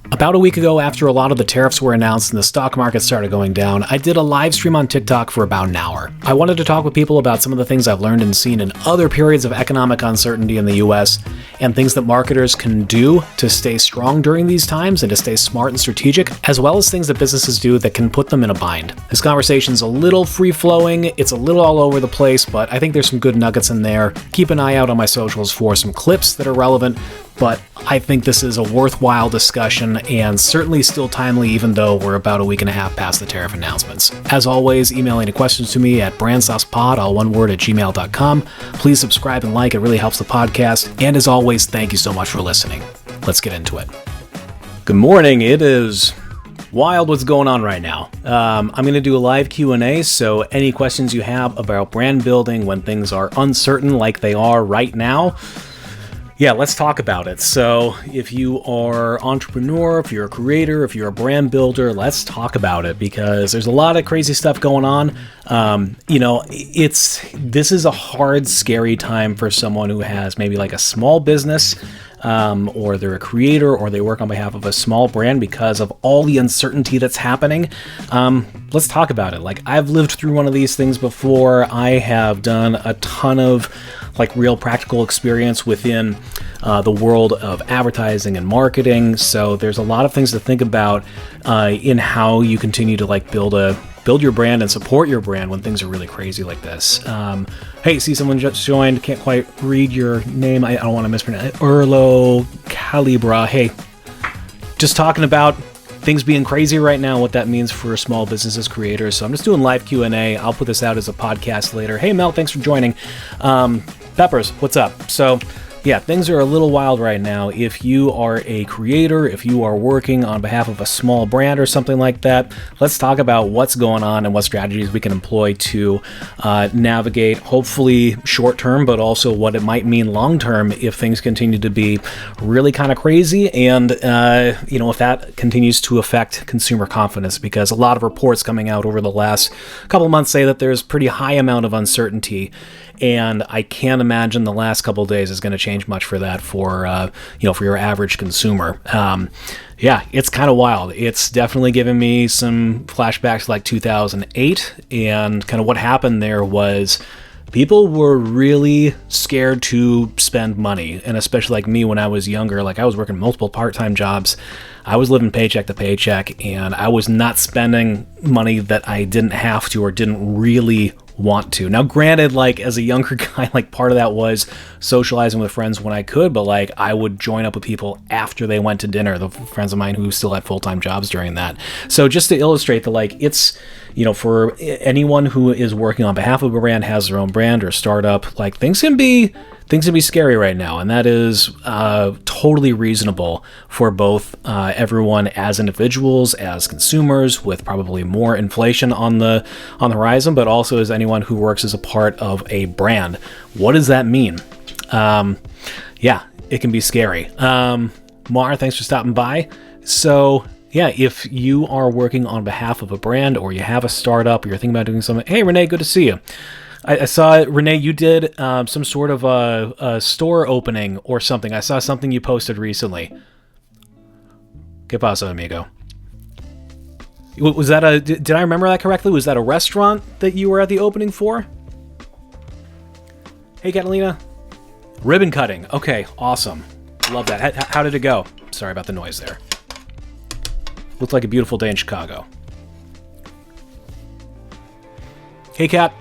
About a week ago, after a lot of the tariffs were announced and the stock market started going down, I did a live stream on TikTok for about an hour. I wanted to talk with people about some of the things I've learned and seen in other periods of economic uncertainty in the US, and things that marketers can do to stay strong during these times and to stay smart and strategic, as well as things that businesses do that can put them in a bind. This conversation's a little free-flowing, it's a little all over the place, but I think there's some good nuggets in there. Keep an eye out on my socials for some clips that are relevant, but I think this is a worthwhile discussion and certainly still timely, even though we're about a week and a half past the tariff announcements. As always, email any questions to me at brandsaucepod, all one word, @gmail.com. Please subscribe and like, it really helps the podcast. And as always, thank you so much for listening. Let's get into it. Good morning. It is wild what's going on right now. I'm going to do a live Q&A, so any questions you have about brand building when things are uncertain like they are right now, yeah, let's talk about it. So if you are an entrepreneur, if you're a creator, if you're a brand builder, let's talk about it because there's a lot of crazy stuff going on. This is a hard, scary time for someone who has maybe like a small business, or they're a creator, or they work on behalf of a small brand because of all the uncertainty that's happening. Let's talk about it. Like, I've lived through one of these things before. I have done a ton of real practical experience within the world of advertising and marketing. So there's a lot of things to think about in how you continue to build your brand and support your brand when things are really crazy like this. Hey, see someone just joined. Can't quite read your name. I don't want to mispronounce it. Urlo Calibra. Hey, just talking about things being crazy right now, what that means for small businesses, creators. So I'm just doing live Q&A. I'll put this out as a podcast later. Hey, Mel, thanks for joining. Peppers, what's up? So yeah, things are a little wild right now. If you are a creator, if you are working on behalf of a small brand or something like that, let's talk about what's going on and what strategies we can employ to navigate, hopefully short-term, but also what it might mean long-term if things continue to be really kind of crazy and, if that continues to affect consumer confidence, because a lot of reports coming out over the last couple of months say that there's pretty high amount of uncertainty. And I can't imagine the last couple of days is going to change much for that for your average consumer. Yeah, it's kind of wild. It's definitely given me some flashbacks to 2008, and kind of what happened there was people were really scared to spend money, and especially like me when I was younger, I was working multiple part-time jobs. I was living paycheck to paycheck, and I was not spending money that I didn't have to or didn't really want to. Now, granted, as a younger guy, part of that was socializing with friends when I could, but I would join up with people after they went to dinner, the friends of mine who still had full-time jobs during that. So just to illustrate that, it's, for anyone who is working on behalf of a brand, has their own brand or startup, things can be scary right now, and that is totally reasonable for both everyone as individuals, as consumers, with probably more inflation on the horizon, but also as anyone who works as a part of a brand. What does that mean? Yeah, it can be scary. Mar, thanks for stopping by. So yeah, if you are working on behalf of a brand, or you have a startup, or you're thinking about doing something, hey, Renee, good to see you. I saw, Renee, you did some sort of a store opening or something. I saw something you posted recently. ¿Qué pasa, amigo? Was that did I remember that correctly? Was that a restaurant that you were at the opening for? Hey, Catalina. Ribbon cutting. Okay, awesome. Love that. How did it go? Sorry about the noise there. Looked like a beautiful day in Chicago. Hey, Kat.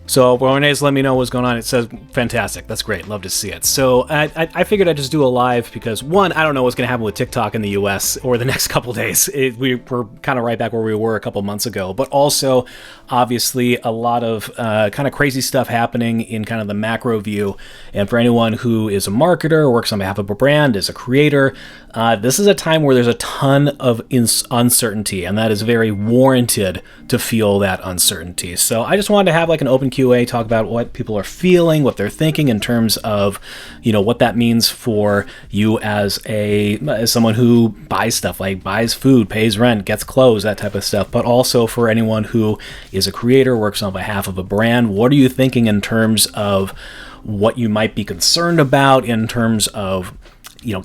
So Renee's letting me know what's going on. It says, fantastic. That's great. Love to see it. So I figured I'd just do a live because, one, I don't know what's going to happen with TikTok in the US or the next couple days. We're kind of right back where we were a couple months ago. But also, obviously, a lot of kind of crazy stuff happening in kind of the macro view. And for anyone who is a marketer, works on behalf of a brand, is a creator, this is a time where there's a ton of uncertainty. And that is very warranted to feel that uncertainty. So I just wanted to have an open Q&A, talk about what people are feeling, what they're thinking in terms of, what that means for you as someone who buys stuff, buys food, pays rent, gets clothes, that type of stuff, but also for anyone who is a creator, works on behalf of a brand. What are you thinking in terms of what you might be concerned about, in terms of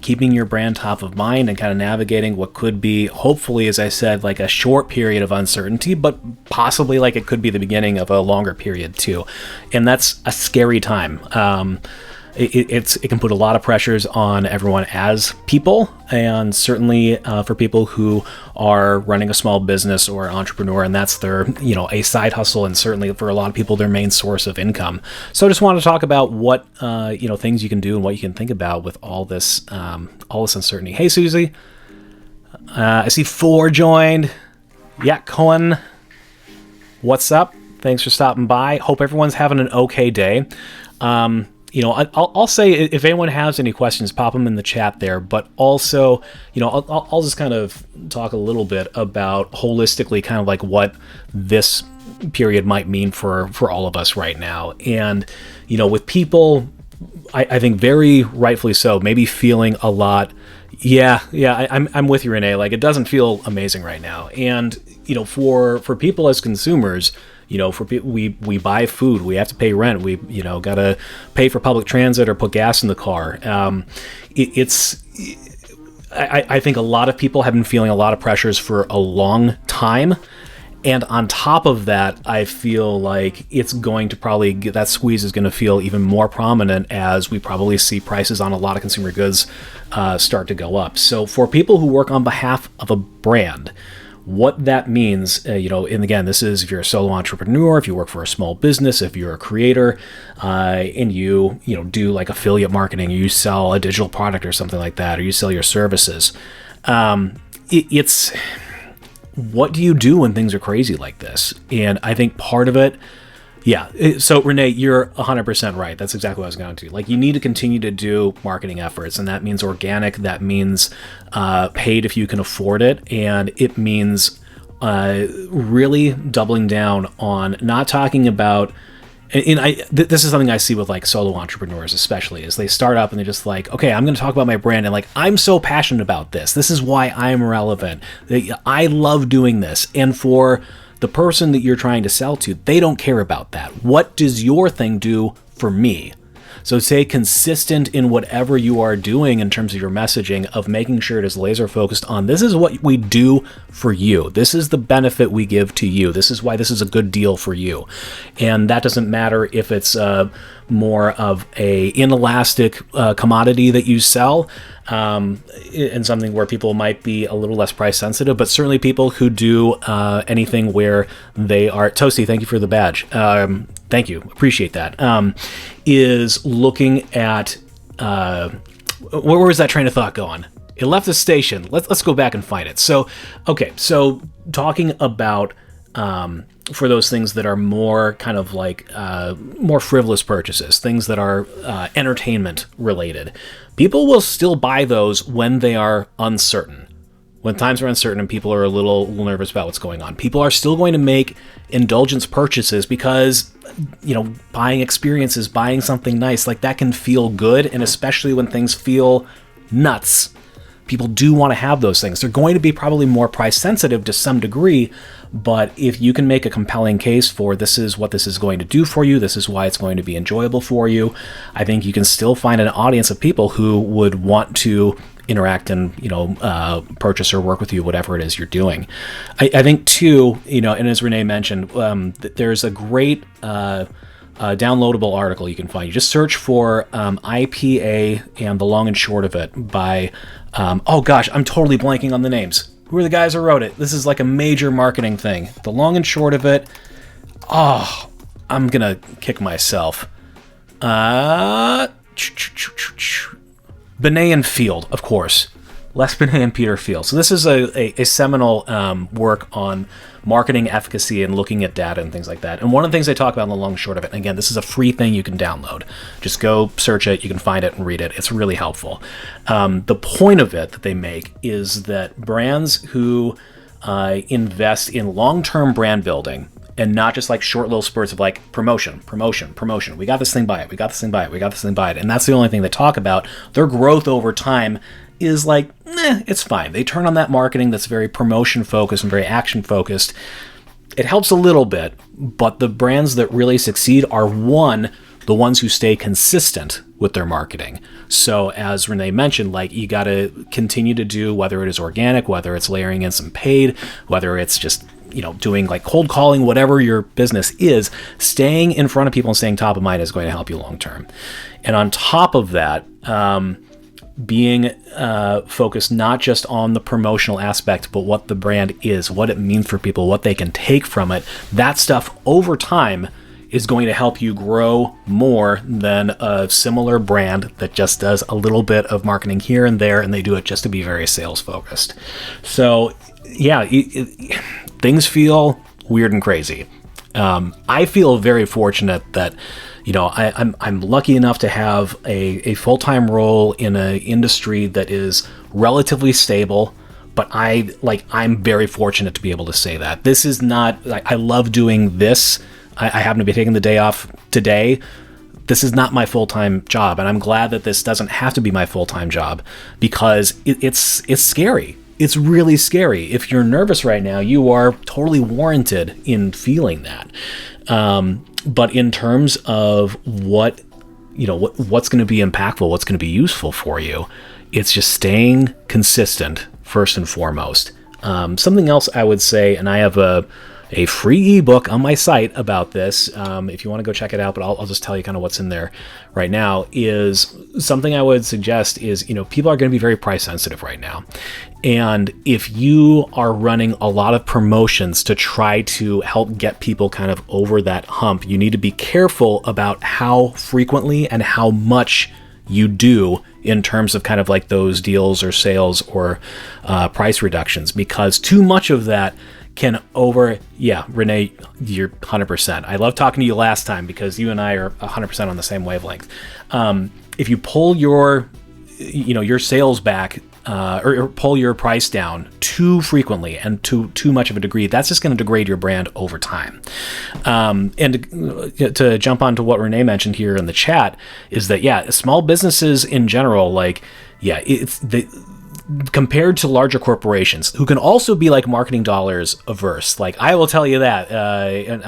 keeping your brand top of mind and kind of navigating what could be, hopefully, as I said, like a short period of uncertainty, but possibly like it could be the beginning of a longer period too. And that's a scary time. It can put a lot of pressures on everyone as people, and certainly for people who are running a small business or entrepreneur, and that's their, a side hustle, and certainly for a lot of people, their main source of income. So I just want to talk about what, things you can do and what you can think about with all this uncertainty. Hey, Susie. I see 4 joined. Yeah, Cohen. What's up? Thanks for stopping by. Hope everyone's having an okay day. I'll say if anyone has any questions, pop them in the chat there. But also, I'll just kind of talk a little bit about holistically kind of like what this period might mean for all of us right now. And, with people, I think very rightfully so, maybe feeling a lot. Yeah, I'm with you, Renee. Like, it doesn't feel amazing right now. And, for people as consumers, we buy food, we have to pay rent, we, gotta pay for public transit or put gas in the car. I think a lot of people have been feeling a lot of pressures for a long time. And on top of that, I feel like it's going to probably that squeeze is going to feel even more prominent as we probably see prices on a lot of consumer goods start to go up. So for people who work on behalf of a brand, what that means, and again, this is if you're a solo entrepreneur, if you work for a small business, if you're a creator, and you do like affiliate marketing, you sell a digital product or something like that, or you sell your services. It's what do you do when things are crazy like this? And I think part of it, so Renee, you're 100% right. That's exactly what I was going to. Like, you need to continue to do marketing efforts, and that means organic. That means paid if you can afford it, and it means really doubling down on not talking about. This is something I see with like solo entrepreneurs, especially, is they start up and they're just like, okay, I'm going to talk about my brand, and like, I'm so passionate about this. This is why I'm relevant. I love doing this, and for the person that you're trying to sell to, they don't care about that. What does your thing do for me? So stay consistent in whatever you are doing in terms of your messaging, of making sure it is laser focused on this is what we do for you. This is the benefit we give to you. This is why this is a good deal for you. And that doesn't matter if it's more of a inelastic commodity that you sell, and something where people might be a little less price sensitive, but certainly people who do anything where they are. Toasty, thank you for the badge. Thank you, appreciate that. Is looking at where was that train of thought going? It left the station. Let's go back and find it. So talking about for those things that are more kind of like more frivolous purchases, things that are entertainment related. People will still buy those when they are uncertain. When times are uncertain and people are a little nervous about what's going on, people are still going to make indulgence purchases because, buying experiences, buying something nice, like that can feel good. And especially when things feel nuts, people do want to have those things. They're going to be probably more price sensitive to some degree, but if you can make a compelling case for this is what this is going to do for you, this is why it's going to be enjoyable for you, I think you can still find an audience of people who would want to interact and, purchase or work with you, whatever it is you're doing. I think too, and as Renee mentioned, there's a great downloadable article you can find. You just search for IPA and the long and short of it by, oh gosh, I'm totally blanking on the names. Who are the guys who wrote it? This is like a major marketing thing. The long and short of it, I'm gonna kick myself. Benet and Field, of course. Les Benet and Peter Field. So this is a seminal work on marketing efficacy and looking at data and things like that. And one of the things they talk about in the long and short of it, and again, this is a free thing you can download. Just go search it, you can find it and read it. It's really helpful. The point of it that they make is that brands who invest in long-term brand building, and not just like short little spurts of like promotion. We got this thing, buy it. We got this thing, buy it. We got this thing, buy it. And that's the only thing they talk about. Their growth over time is like, it's fine. They turn on that marketing that's very promotion focused and very action focused. It helps a little bit, but the brands that really succeed are, one, the ones who stay consistent with their marketing. So as Renee mentioned, like, you got to continue to do, whether it is organic, whether it's layering in some paid, whether it's just, doing like cold calling, whatever your business is, staying in front of people and staying top of mind is going to help you long term. And on top of that, being focused not just on the promotional aspect, but what the brand is, what it means for people, what they can take from it. That stuff over time is going to help you grow more than a similar brand that just does a little bit of marketing here and there, and they do it just to be very sales focused. So yeah, things feel weird and crazy. I feel very fortunate that, I'm lucky enough to have a full-time role in an industry that is relatively stable, but I'm very fortunate to be able to say that. This is not, I love doing this. I happen to be taking the day off today. This is not my full-time job, and I'm glad that this doesn't have to be my full-time job, because it's scary. It's really scary. If you're nervous right now, you are totally warranted in feeling that. But in terms of what's going to be impactful, what's going to be useful for you, it's just staying consistent first and foremost. Something else I would say, and I have a free ebook on my site about this, if you want to go check it out, but I'll just tell you kind of what's in there right now, is something I would suggest is, people are going to be very price sensitive right now. And if you are running a lot of promotions to try to help get people kind of over that hump, you need to be careful about how frequently and how much you do in terms of kind of like those deals or sales or price reductions, because too much of that can Renee, you're 100%. I love talking to you last time because you and I are 100% on the same wavelength. If you pull your sales back, or pull your price down too frequently and to too much of a degree, that's just going to degrade your brand over time. And to jump on to what Renee mentioned here in the chat is that, small businesses in general, compared to larger corporations who can also be like marketing dollars averse. Like, I will tell you that, and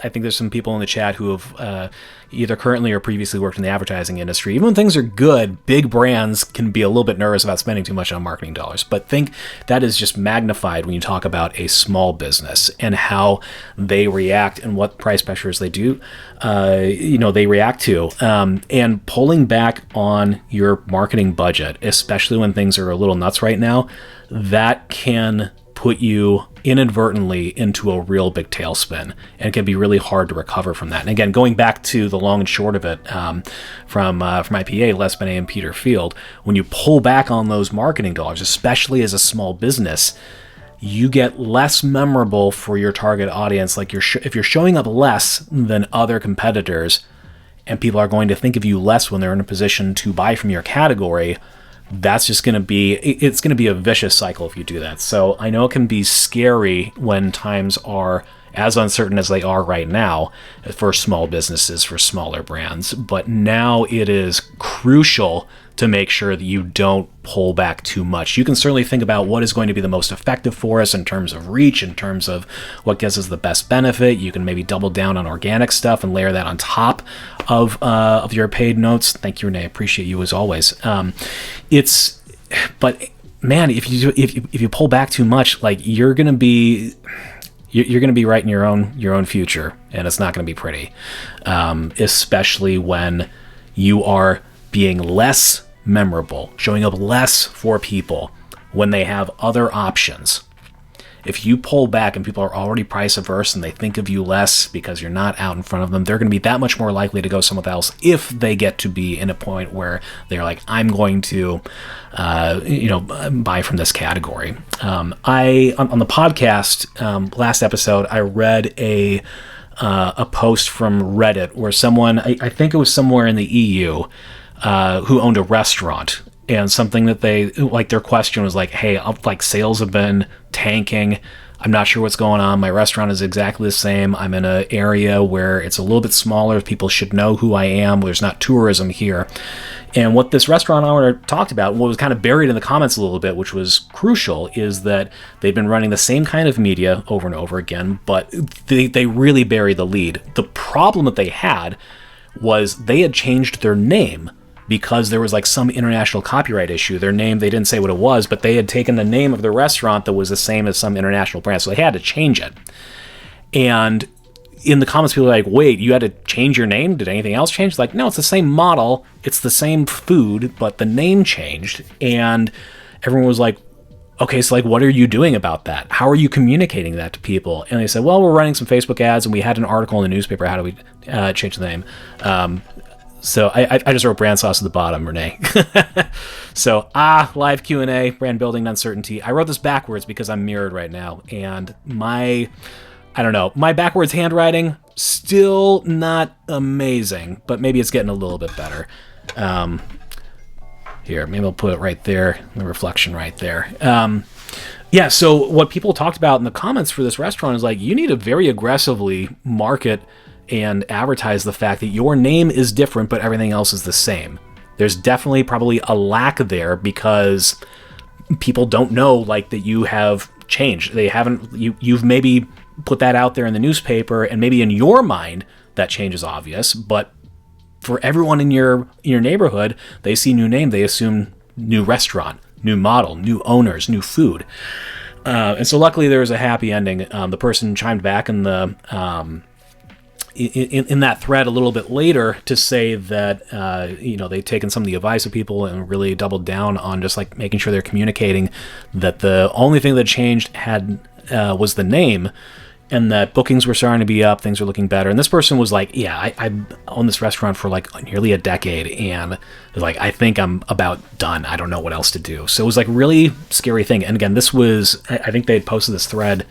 I think there's some people in the chat who have either currently or previously worked in the advertising industry. Even when things are good, big brands can be a little bit nervous about spending too much on marketing dollars. But think that is just magnified when you talk about a small business and how they react and what price pressures they do, they react to. And pulling back on your marketing budget, especially when things are a little nuts right now, that can put you inadvertently into a real big tailspin, and it can be really hard to recover from that. And again, going back to the long and short of it, from my PA, Les Benet and Peter Field, when you pull back on those marketing dollars, especially as a small business, you get less memorable for your target audience. Like, if you're showing up less than other competitors, and people are going to think of you less when they're in a position to buy from your category, that's just going to be a vicious cycle if you do that. So I know it can be scary when times are as uncertain as they are right now for small businesses, for smaller brands, but now it is crucial to make sure that you don't pull back too much. You can certainly think about what is going to be the most effective for us in terms of reach, in terms of what gives us the best benefit. You can maybe double down on organic stuff and layer that on top of your paid notes. Thank you, Renee. I appreciate you as always. But man, if you pull back too much, like, you're gonna be writing your own future, and it's not gonna be pretty, especially when you are being less memorable, showing up less for people when they have other options. If you pull back and people are already price averse and they think of you less because you're not out in front of them, they're going to be that much more likely to go somewhere else if they get to be in a point where they're like, I'm going to buy from this category. On the podcast last episode, I read a post from Reddit where someone, I think it was somewhere in the EU, who owned a restaurant, and something that they, like, their question was like, hey, sales have been tanking. I'm not sure what's going on. My restaurant is exactly the same. I'm in an area where it's a little bit smaller. People should know who I am. There's not tourism here. And what this restaurant owner talked about, what was kind of buried in the comments a little bit, which was crucial, is that they've been running the same kind of media over and over again, but they really bury the lead. The problem that they had was they had changed their name because there was like some international copyright issue. Their name, they didn't say what it was, but they had taken the name of the restaurant that was the same as some international brand, so they had to change it. And in the comments, people were like, wait, you had to change your name? Did anything else change? Like, no, it's the same model, it's the same food, but the name changed. And everyone was like, okay, so like, what are you doing about that? How are you communicating that to people? And they said, well, we're running some Facebook ads, and we had an article in the newspaper. How do we change the name? So I just wrote brand sauce at the bottom, Renee. So, live Q&A, brand building uncertainty. I wrote this backwards because I'm mirrored right now. And my backwards handwriting, still not amazing, but maybe it's getting a little bit better. Here, maybe I'll put it right there, the reflection right there. Yeah, so what people talked about in the comments for this restaurant is like, you need to very aggressively market and advertise the fact that your name is different, but everything else is the same. There's definitely probably a lack there because people don't know like that you have changed. They haven't, you've maybe put that out there in the newspaper, and maybe in your mind that change is obvious, but for everyone in your neighborhood, they see new name, they assume new restaurant, new model, new owners, new food. And so luckily there was a happy ending. The person chimed back in the in that thread a little bit later to say that they'd taken some of the advice of people and really doubled down on just like making sure they're communicating that the only thing that changed was the name, and that bookings were starting to be up, things were looking better. And this person was like, yeah, I own this restaurant for like nearly a decade, and like, I think I'm about done. I don't know what else to do. So it was like really scary thing. And again, this was, I think they had posted this thread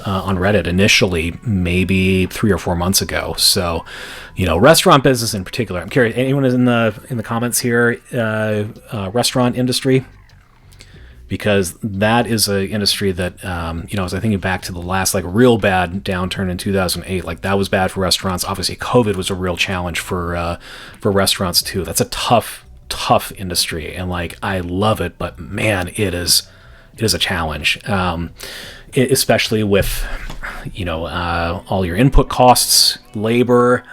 on Reddit initially, maybe 3 or 4 months ago. So, restaurant business in particular, I'm curious, anyone is in the comments here, restaurant industry? Because that is an industry that, as I think back to the last like real bad downturn in 2008, like that was bad for restaurants. Obviously, COVID was a real challenge for restaurants too. That's a tough industry, and like I love it, but man, it is a challenge, especially with all your input costs, labor,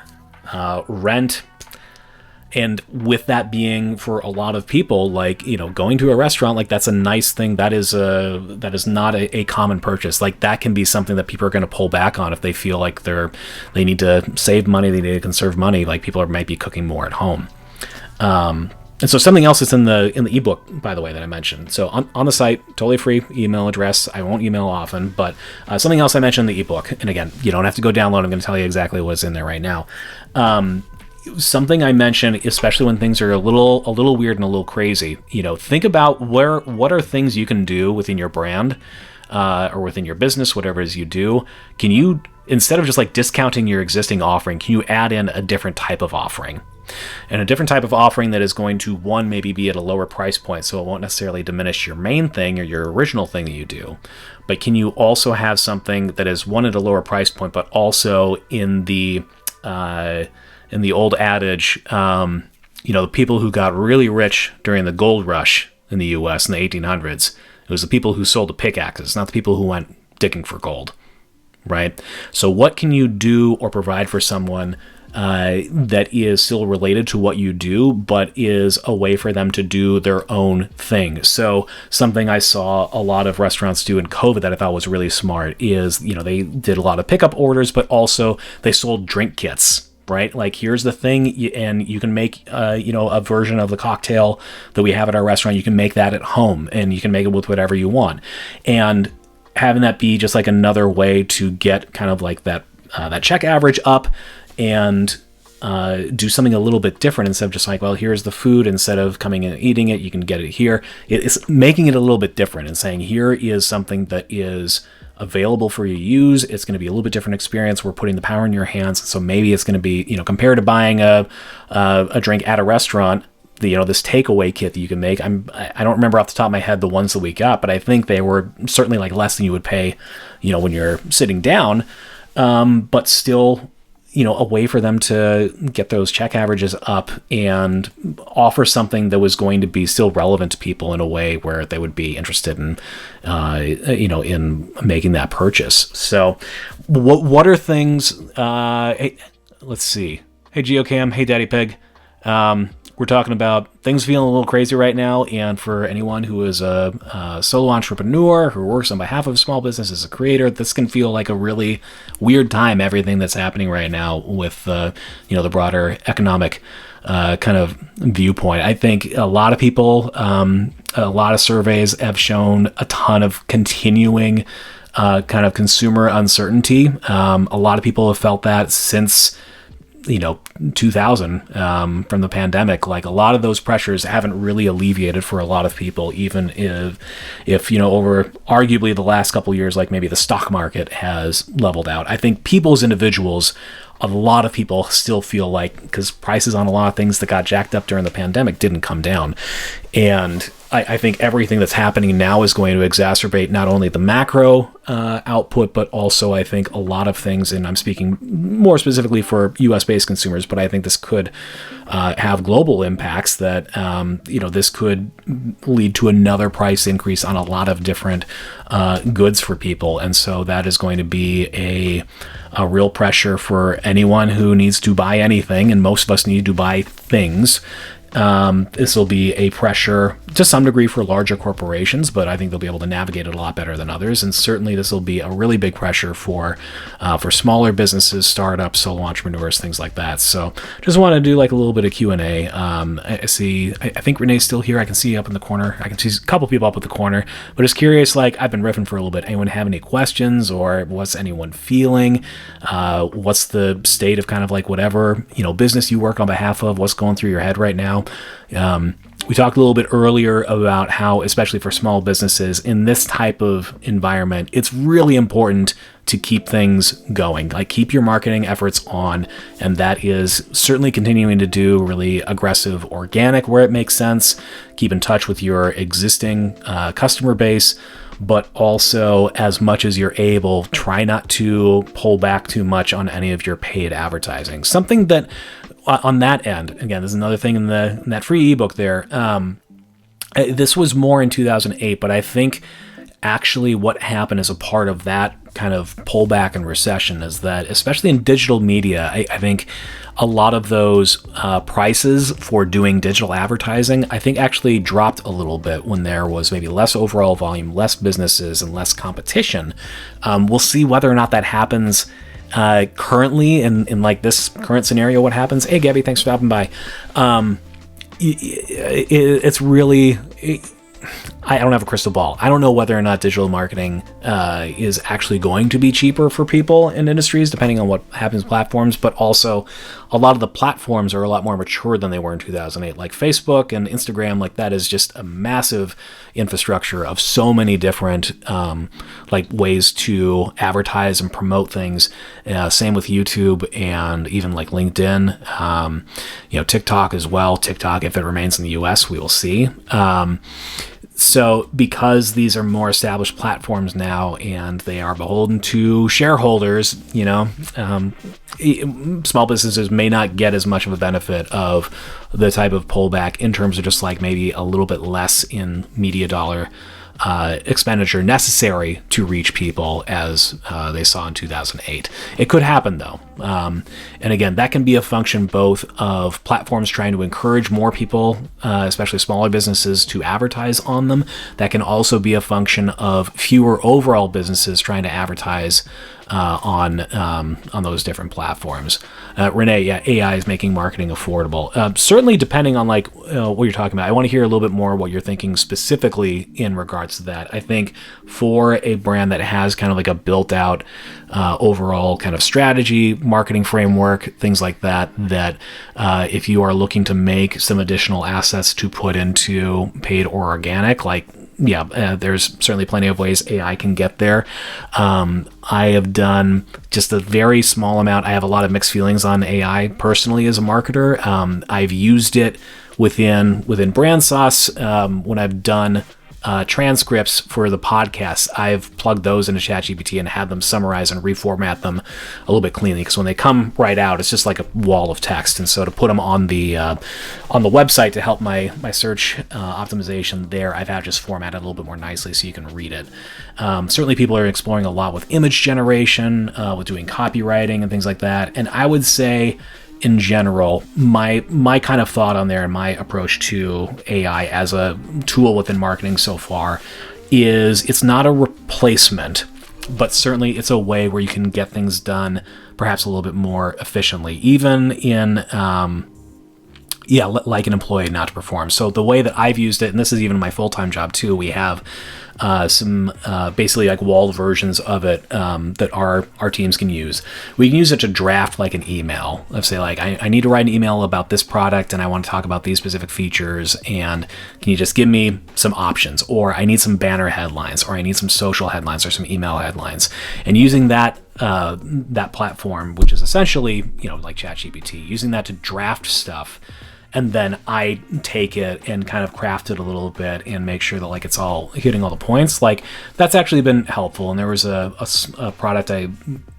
rent. And with that being for a lot of people, like, going to a restaurant, like that's a nice thing. That is not a common purchase. Like that can be something that people are going to pull back on if they feel like they need to save money, they need to conserve money. Like people might be cooking more at home. And so something else that's in the ebook, by the way, that I mentioned. So on the site, totally free email address. I won't email often, but something else I mentioned in the ebook. And again, you don't have to go download. I'm going to tell you exactly what's in there right now. Something I mentioned, especially when things are a little weird and a little crazy, think about what are things you can do within your brand or within your business, whatever it is you do. Can you, instead of just like discounting your existing offering, can you add in a different type of offering? And a different type of offering that is going to, one, maybe be at a lower price point, so it won't necessarily diminish your main thing or your original thing that you do. But can you also have something that is, one, at a lower price point, but also in the old adage, the people who got really rich during the gold rush in the U.S. in the 1800s, it was the people who sold the pickaxes, not the people who went digging for gold, right? So what can you do or provide for someone that is still related to what you do, but is a way for them to do their own thing? So something I saw a lot of restaurants do in COVID that I thought was really smart is, they did a lot of pickup orders, but also they sold drink kits, right? Like, here's the thing, and you can make, a version of the cocktail that we have at our restaurant. You can make that at home, and you can make it with whatever you want. And having that be just like another way to get kind of like that check average up, and do something a little bit different instead of just like, well, here's the food. Instead of coming and eating it, you can get it here. It's making it a little bit different and saying, here is something that is available for you to use. It's going to be a little bit different experience. We're putting the power in your hands. So maybe it's going to be, compared to buying a drink at a restaurant, this takeaway kit that you can make. I don't remember off the top of my head the ones that we got, but I think they were certainly like less than you would pay, when you're sitting down, but still, a way for them to get those check averages up and offer something that was going to be still relevant to people in a way where they would be interested in, in making that purchase. So what are things, let's see. Hey GeoCam, hey Daddy Pig. We're talking about things feeling a little crazy right now, and for anyone who is a solo entrepreneur who works on behalf of a small business as a creator, this can feel like a really weird time. Everything that's happening right now with the broader economic kind of viewpoint. I think a lot of people, a lot of surveys have shown a ton of continuing kind of consumer uncertainty. A lot of people have felt that since 2000 from the pandemic. Like, a lot of those pressures haven't really alleviated for a lot of people, even if over arguably the last couple of years, like maybe the stock market has leveled out. I think people as individuals, a lot of people still feel like, because prices on a lot of things that got jacked up during the pandemic didn't come down. And I think everything that's happening now is going to exacerbate not only the macro output, but also I think a lot of things, and I'm speaking more specifically for US-based consumers, but I think this could have global impacts that, this could lead to another price increase on a lot of different goods for people. And so that is going to be a real pressure for anyone who needs to buy anything, and most of us need to buy things. This will be a pressure to some degree for larger corporations, but I think they'll be able to navigate it a lot better than others. And certainly this will be a really big pressure for smaller businesses, startups, solo entrepreneurs, things like that. So just want to do like a little bit of Q&A. I think Renee's still here. I can see you up in the corner. I can see a couple people up at the corner, but just curious, like, I've been riffing for a little bit. Anyone have any questions, or what's anyone feeling? What's the state of kind of like whatever, business you work on behalf of, what's going through your head right now? We talked a little bit earlier about how, especially for small businesses in this type of environment, it's really important to keep things going, like keep your marketing efforts on. And that is certainly continuing to do really aggressive organic where it makes sense. Keep in touch with your existing customer base, but also, as much as you're able, try not to pull back too much on any of your paid advertising. Something that on that end, again, there's another thing in that free ebook there. This was more in 2008, but I think actually what happened as a part of that kind of pullback and recession is that, especially in digital media, I think a lot of those prices for doing digital advertising, I think actually dropped a little bit when there was maybe less overall volume, less businesses, and less competition. We'll see whether or not that happens currently in like this current scenario. What happens? Hey Gabby, thanks for stopping by. It's really, I don't have a crystal ball. I don't know whether or not digital marketing is actually going to be cheaper for people in industries, depending on what happens with platforms. But also, a lot of the platforms are a lot more mature than they were in 2008. Like Facebook and Instagram, like that is just a massive infrastructure of so many different like ways to advertise and promote things. Same with YouTube and even like LinkedIn, TikTok as well. TikTok, if it remains in the US, we will see. So because these are more established platforms now and they are beholden to shareholders, small businesses may not get as much of a benefit of the type of pullback in terms of just like maybe a little bit less in media dollar expenditure necessary to reach people as they saw in 2008. It could happen though. And again, that can be a function both of platforms trying to encourage more people, especially smaller businesses, to advertise on them. That can also be a function of fewer overall businesses trying to advertise on those different platforms. Renee, yeah, AI is making marketing affordable. Certainly, depending on like what you're talking about, I want to hear a little bit more what you're thinking specifically in regards to that. I think for a brand that has kind of like a built-out overall kind of strategy, marketing framework, things like that, if you are looking to make some additional assets to put into paid or organic, like there's certainly plenty of ways AI can get there. I have done just a very small amount. I have a lot of mixed feelings on AI personally as a marketer. I've used it within Brand Sauce when I've done transcripts for the podcast. I've plugged those into ChatGPT and had them summarize and reformat them a little bit cleanly, because when they come right out, it's just like a wall of text. And so to put them on the website to help my search optimization there, I've had just formatted a little bit more nicely so you can read it. Certainly people are exploring a lot with image generation, with doing copywriting and things like that. And I would say in general, my kind of thought on there and my approach to AI as a tool within marketing so far is it's not a replacement, but certainly it's a way where you can get things done perhaps a little bit more efficiently, even in like an employee not to perform. So the way that I've used it, and this is even my full-time job too, we have some basically like walled versions of it that our teams can use. We can use it to draft like an email. Let's say like I need to write an email about this product and I want to talk about these specific features, and can you just give me some options? Or I need some banner headlines, or I need some social headlines or some email headlines. And using that platform, which is essentially like ChatGPT, using that to draft stuff. And then I take it and kind of craft it a little bit and make sure that like it's all hitting all the points. Like that's actually been helpful. And there was a product I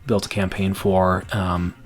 built a campaign for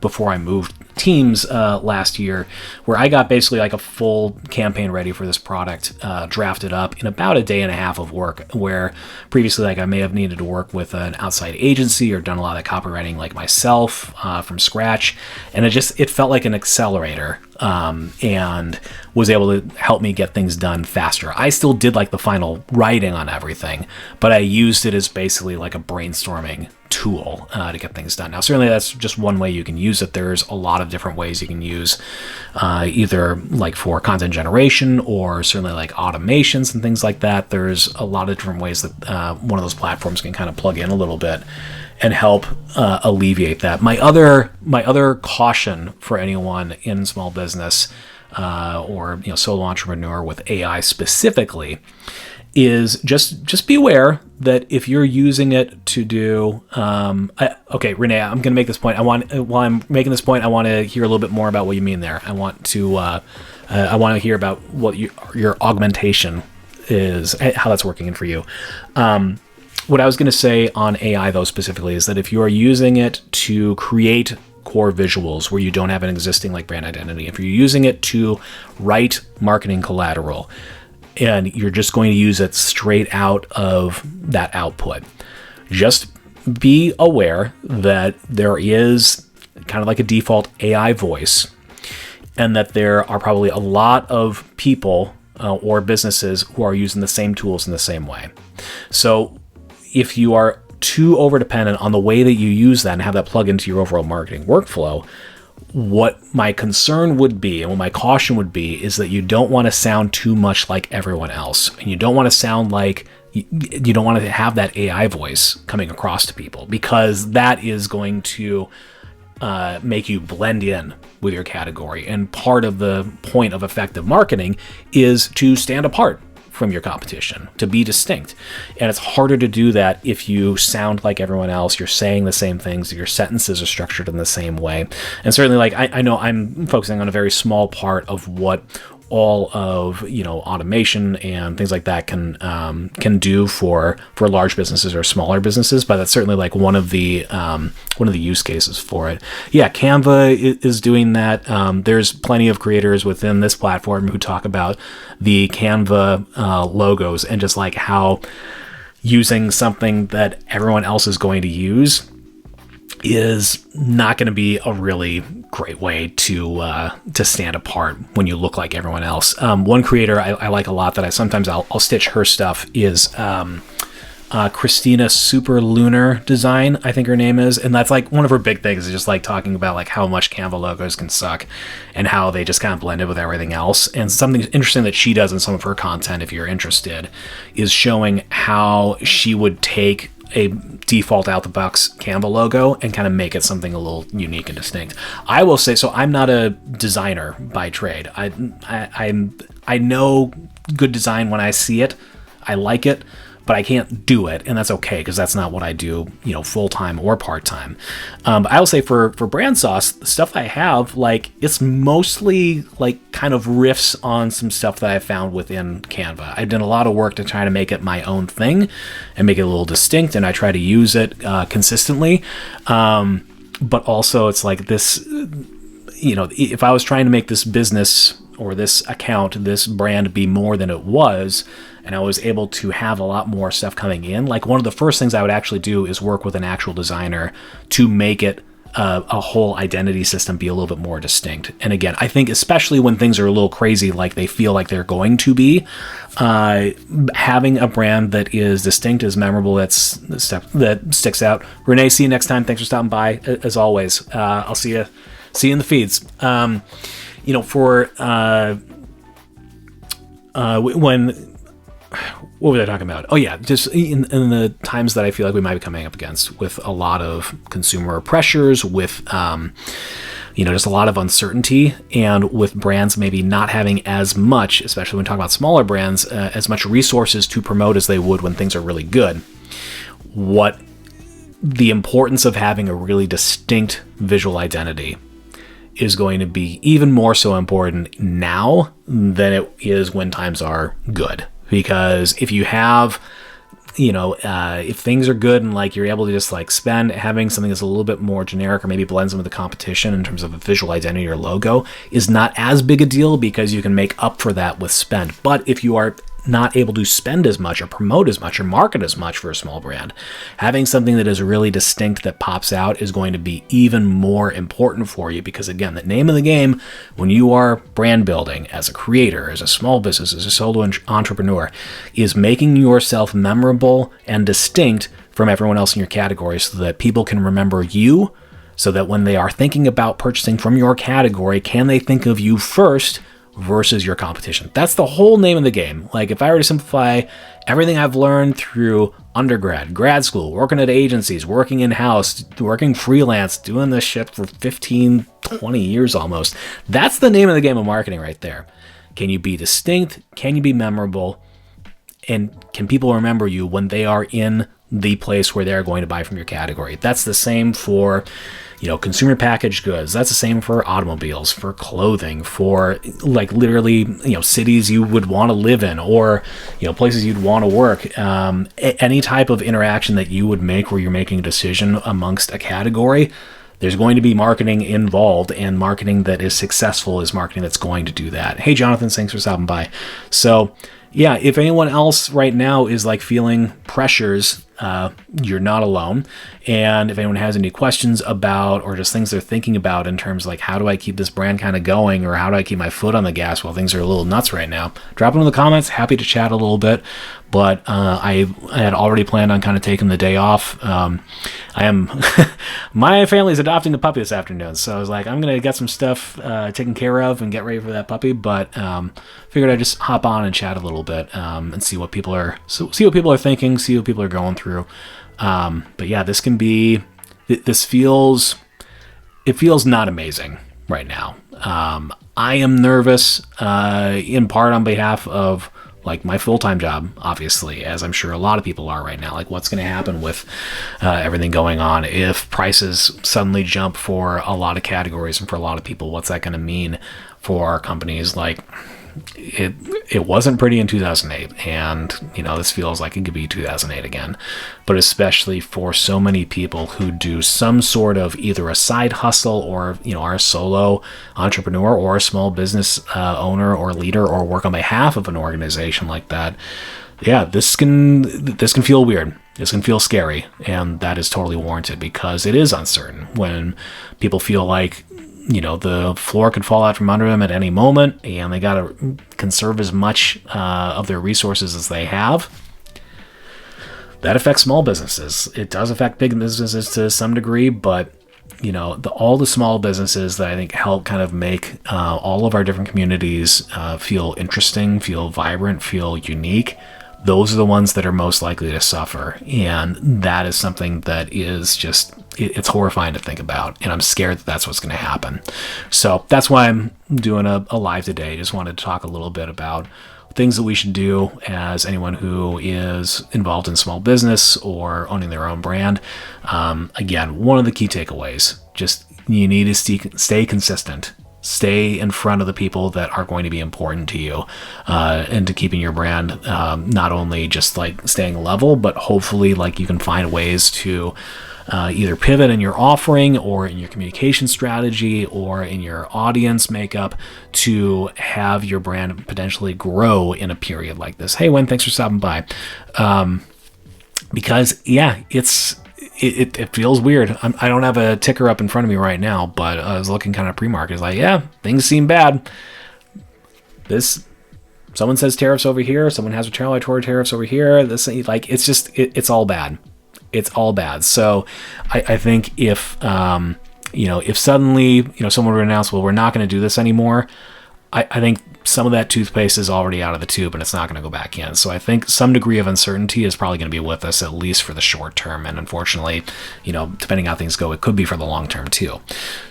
before I moved teams last year, where I got basically like a full campaign ready for this product, drafted up in about a day and a half of work, where previously like I may have needed to work with an outside agency or done a lot of copywriting like myself from scratch. And it felt like an accelerator and was able to help me get things done faster. I still did like the final writing on everything, but I used it as basically like a brainstorming tool to get things done. Now, certainly that's just one way you can use it. There's a lot of different ways you can use either like for content generation or certainly like automations and things like that. There's a lot of different ways that one of those platforms can kind of plug in a little bit and help alleviate that. My other caution for anyone in small business or solo entrepreneur with AI specifically is just be aware that if you're using it to do okay, Renee, I'm going to make this point. While I'm making this point, I want to hear a little bit more about what you mean there. I want to hear about what your augmentation is, how that's working for you. What I was going to say on AI though specifically is that if you are using it to create core visuals where you don't have an existing like brand identity, if you're using it to write marketing collateral, and you're just going to use it straight out of that output, just be aware that there is kind of like a default AI voice, and that there are probably a lot of people or businesses who are using the same tools in the same way. So if you are too over-dependent on the way that you use that and have that plug into your overall marketing workflow, what my concern would be and what my caution would be is that you don't want to sound too much like everyone else. And you don't want to sound like, you don't want to have that AI voice coming across to people, because that is going to make you blend in with your category. And part of the point of effective marketing is to stand apart from your competition, to be distinct. And it's harder to do that if you sound like everyone else, you're saying the same things, your sentences are structured in the same way. And certainly like I know I'm focusing on a very small part of what all of automation and things like that can do for large businesses or smaller businesses, but that's certainly like one of the use cases for it. Yeah, Canva is doing that. There's plenty of creators within this platform who talk about the Canva logos and just like how using something that everyone else is going to use is not going to be a really great way to stand apart when you look like everyone else. One creator I like a lot that I'll stitch her stuff is Christina Super Lunar Design, I think her name is, and that's like one of her big things is just like talking about like how much Canva logos can suck and how they just kind of blend in with everything else. And something interesting that she does in some of her content, if you're interested, is showing how she would take a default out the box Canva logo and kind of make it something a little unique and distinct. I will say, so I'm not a designer by trade. I know good design when I see it. I like it, but I can't do it, and that's okay because that's not what I do, full-time or part-time. But I will say for brand sauce, the stuff I have, like, it's mostly like kind of riffs on some stuff that I found within Canva. I've done a lot of work to try to make it my own thing and make it a little distinct, and I try to use it consistently. But also it's like this, if I was trying to make this business or this account, this brand be more than it was, and I was able to have a lot more stuff coming in, like one of the first things I would actually do is work with an actual designer to make it a whole identity system be a little bit more distinct. And again, I think especially when things are a little crazy, like they feel like they're going to be, having a brand that is distinct, is memorable, that sticks out. Renee, see you next time. Thanks for stopping by. As always, I'll see you in the feeds. What was I talking about? Oh yeah, just in the times that I feel like we might be coming up against with a lot of consumer pressures, with just a lot of uncertainty, and with brands maybe not having as much, especially when we talk about smaller brands, as much resources to promote as they would when things are really good. What the importance of having a really distinct visual identity is going to be even more so important now than it is when times are good. Because if you have, if things are good and like you're able to just like spend, having something that's a little bit more generic or maybe blends in with the competition in terms of a visual identity or logo is not as big a deal, because you can make up for that with spend. But if you are not able to spend as much or promote as much or market as much for a small brand, having something that is really distinct that pops out is going to be even more important for you, because again, the name of the game when you are brand building as a creator, as a small business, as a solo entrepreneur, is making yourself memorable and distinct from everyone else in your category, so that people can remember you, so that when they are thinking about purchasing from your category, can they think of you first versus your competition. That's the whole name of the game. Like, if I were to simplify everything I've learned through undergrad, grad school, working at agencies, working in-house, working freelance, doing this shit for 15, 20 years almost, that's the name of the game of marketing right there. Can you be distinct? Can you be memorable? And can people remember you when they are in the place where they're going to buy from your category? That's the same for consumer packaged goods. That's the same for automobiles, for clothing, for like literally, cities you would want to live in, or, places you'd want to work. Any type of interaction that you would make where you're making a decision amongst a category, there's going to be marketing involved, and marketing that is successful is marketing that's going to do that. Hey, Jonathan, thanks for stopping by. So yeah, if anyone else right now is like feeling pressures, you're not alone. And if anyone has any questions about, or just things they're thinking about in terms of like, how do I keep this brand kind of going, or how do I keep my foot on the gas while things are a little nuts right now, drop it in the comments. Happy to chat a little bit. But I had already planned on kind of taking the day off. My family's adopting the puppy this afternoon, so I was like, I'm gonna get some stuff taken care of and get ready for that puppy. But figured I'd just hop on and chat a little bit and see what people are thinking, see what people are going through. But yeah, this feels not amazing right now. I am nervous in part on behalf of like my full-time job, obviously, as I'm sure a lot of people are right now. Like, what's going to happen with everything going on if prices suddenly jump for a lot of categories and for a lot of people? What's that going to mean for our companies? Like, it wasn't pretty in 2008, and this feels like it could be 2008 again. But especially for so many people who do some sort of either a side hustle, or are a solo entrepreneur, or a small business owner or leader, or work on behalf of an organization like that. Yeah, this can feel weird. This can feel scary, and that is totally warranted, because it is uncertain when people feel like the floor could fall out from under them at any moment, and they got to conserve as much of their resources as they have. That affects small businesses. It does affect big businesses to some degree, but all the small businesses that I think help kind of make all of our different communities feel interesting, feel vibrant, feel unique, those are the ones that are most likely to suffer. And that is something that is just, it's horrifying to think about. And I'm scared that that's what's going to happen. So that's why I'm doing a live today. Just wanted to talk a little bit about things that we should do as anyone who is involved in small business or owning their own brand. Again, one of the key takeaways, just you need to stay consistent. Stay in front of the people that are going to be important to you, and to keeping your brand not only just like staying level, but hopefully like you can find ways to either pivot in your offering, or in your communication strategy, or in your audience makeup, to have your brand potentially grow in a period like this. Hey, Wen, thanks for stopping by. Because yeah, it feels weird. I don't have a ticker up in front of me right now, but I was looking kind of pre-market. It's like, yeah, things seem bad. Someone says tariffs over here. Someone has retaliatory tariffs over here. It's all bad. It's all bad. So I think if suddenly, someone would announce, well, we're not going to do this anymore, I think some of that toothpaste is already out of the tube and it's not going to go back in. So I think some degree of uncertainty is probably going to be with us, at least for the short term. And unfortunately, depending on how things go, it could be for the long term too.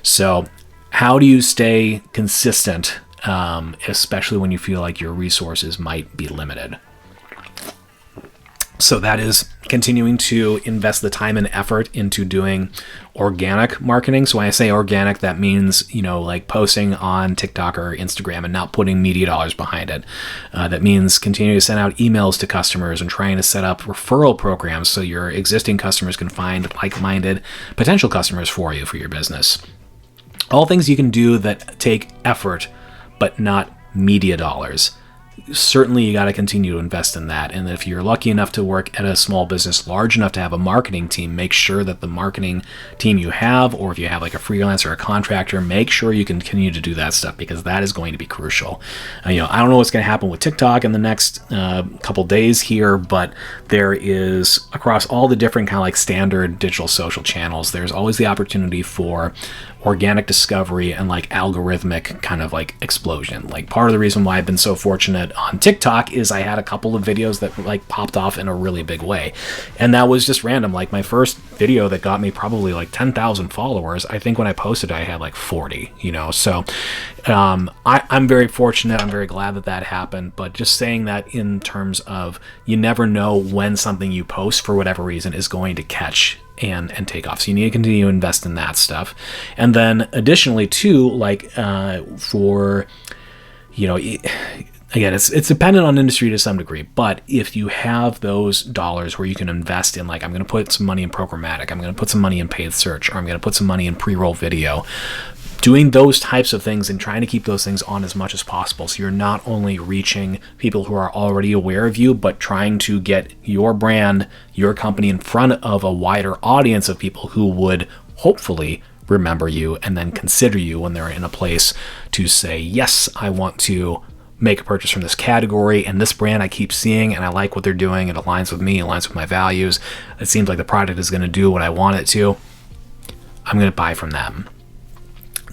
So how do you stay consistent, especially when you feel like your resources might be limited? So that is continuing to invest the time and effort into doing organic marketing. So when I say organic, that means, like posting on TikTok or Instagram and not putting media dollars behind it. That means continuing to send out emails to customers and trying to set up referral programs so your existing customers can find like-minded potential customers for you, for your business. All things you can do that take effort, but not media dollars. Certainly you got to continue to invest in that. And if you're lucky enough to work at a small business large enough to have a marketing team, make sure that the marketing team you have, or if you have like a freelancer or a contractor, make sure you continue to do that stuff, because that is going to be crucial. I don't know what's going to happen with TikTok in the next couple days here, but there is, across all the different kind of like standard digital social channels, there's always the opportunity for organic discovery and like algorithmic kind of like explosion. Like part of the reason why I've been so fortunate on TikTok is I had a couple of videos that like popped off in a really big way. And that was just random. Like my first video that got me probably like 10,000 followers, I think when I posted, I had like 40, So I'm very fortunate. I'm very glad that happened. But just saying that in terms of, you never know when something you post for whatever reason is going to catch and take off. So you need to continue to invest in that stuff. And then additionally too, like again, it's dependent on industry to some degree, but if you have those dollars where you can invest in, like, I'm going to put some money in programmatic, I'm going to put some money in paid search, or I'm going to put some money in pre-roll video, doing those types of things and trying to keep those things on as much as possible. So you're not only reaching people who are already aware of you, but trying to get your brand, your company in front of a wider audience of people who would hopefully remember you and then consider you when they're in a place to say, yes, I want to make a purchase from this category and this brand I keep seeing and I like what they're doing. It aligns with me, it aligns with my values. It seems like the product is going to do what I want it to. I'm going to buy from them.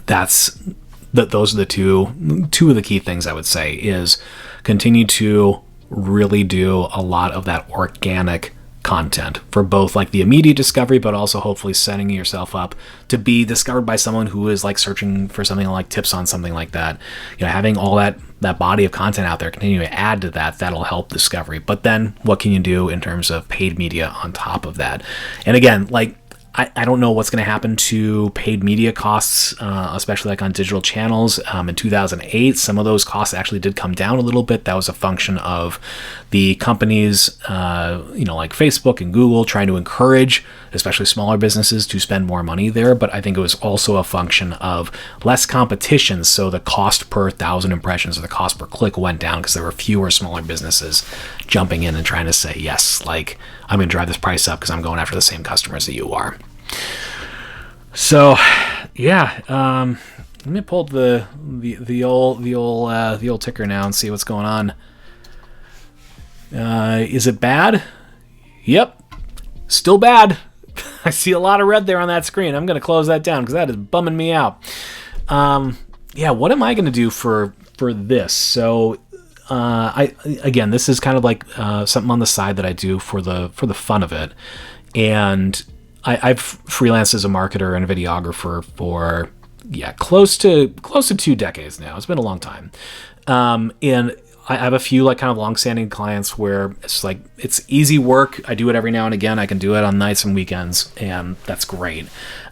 Those are the two of the key things I would say, is continue to really do a lot of that organic content for both like the immediate discovery, but also hopefully setting yourself up to be discovered by someone who is like searching for something like tips on something like that. Having all that body of content out there, continue to add to that, that'll help discovery. But then what can you do in terms of paid media on top of that? And again, like, I don't know what's going to happen to paid media costs, especially like on digital channels. In 2008, some of those costs actually did come down a little bit. That was a function of the companies, like Facebook and Google, trying to encourage especially smaller businesses to spend more money there. But I think it was also a function of less competition. So the cost per 1,000 impressions or the cost per click went down because there were fewer smaller businesses jumping in and trying to say, yes, like, I'm going to drive this price up because I'm going after the same customers that you are. So, yeah, let me pull up the old ticker now and see what's going on. Is it bad? Yep, still bad. I see a lot of red there on that screen. I'm going to close that down because that is bumming me out. What am I going to do for this? So, again, this is kind of like something on the side that I do for the fun of it, and I've freelanced as a marketer and a videographer for close to 2 decades now. It's been a long time, and I have a few like kind of long-standing clients where it's like it's easy work. I do it every now and again. I can do it on nights and weekends, and that's great.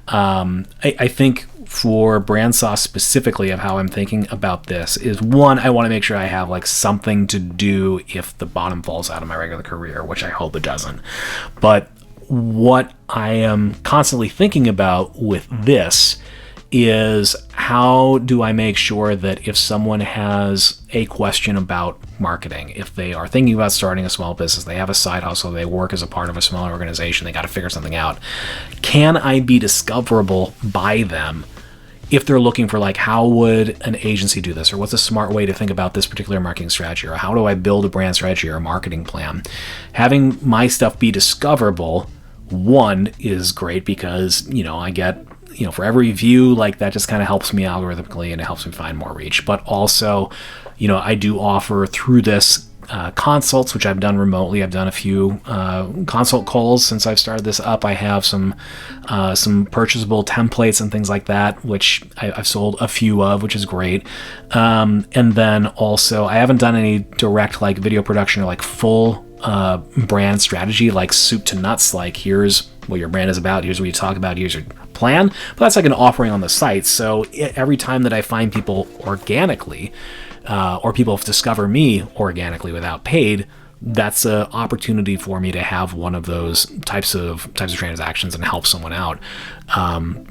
I think for brand sauce specifically, of how I'm thinking about this is, one, I want to make sure I have like something to do if the bottom falls out of my regular career, which I hope it doesn't. But what I am constantly thinking about with this is, how do I make sure that if someone has a question about marketing, if they are thinking about starting a small business, they have a side hustle, they work as a part of a smaller organization, they got to figure something out, can I be discoverable by them if they're looking for like, how would an agency do this, or what's a smart way to think about this particular marketing strategy, or how do I build a brand strategy or a marketing plan? Having my stuff be discoverable, one, is great because, I get, for every view, like that just kind of helps me algorithmically and it helps me find more reach. But also, I do offer through this consults, which I've done remotely. I've done a few consult calls since I've started this up. I have some purchasable templates and things like that, which I've sold a few of, which is great. And then also, I haven't done any direct like video production or like full brand strategy, like soup to nuts, like here's what your brand is about, here's what you talk about, here's your plan. But that's like an offering on the site. So every time that I find people organically, or people discover me organically without paid, that's an opportunity for me to have one of those types of transactions and help someone out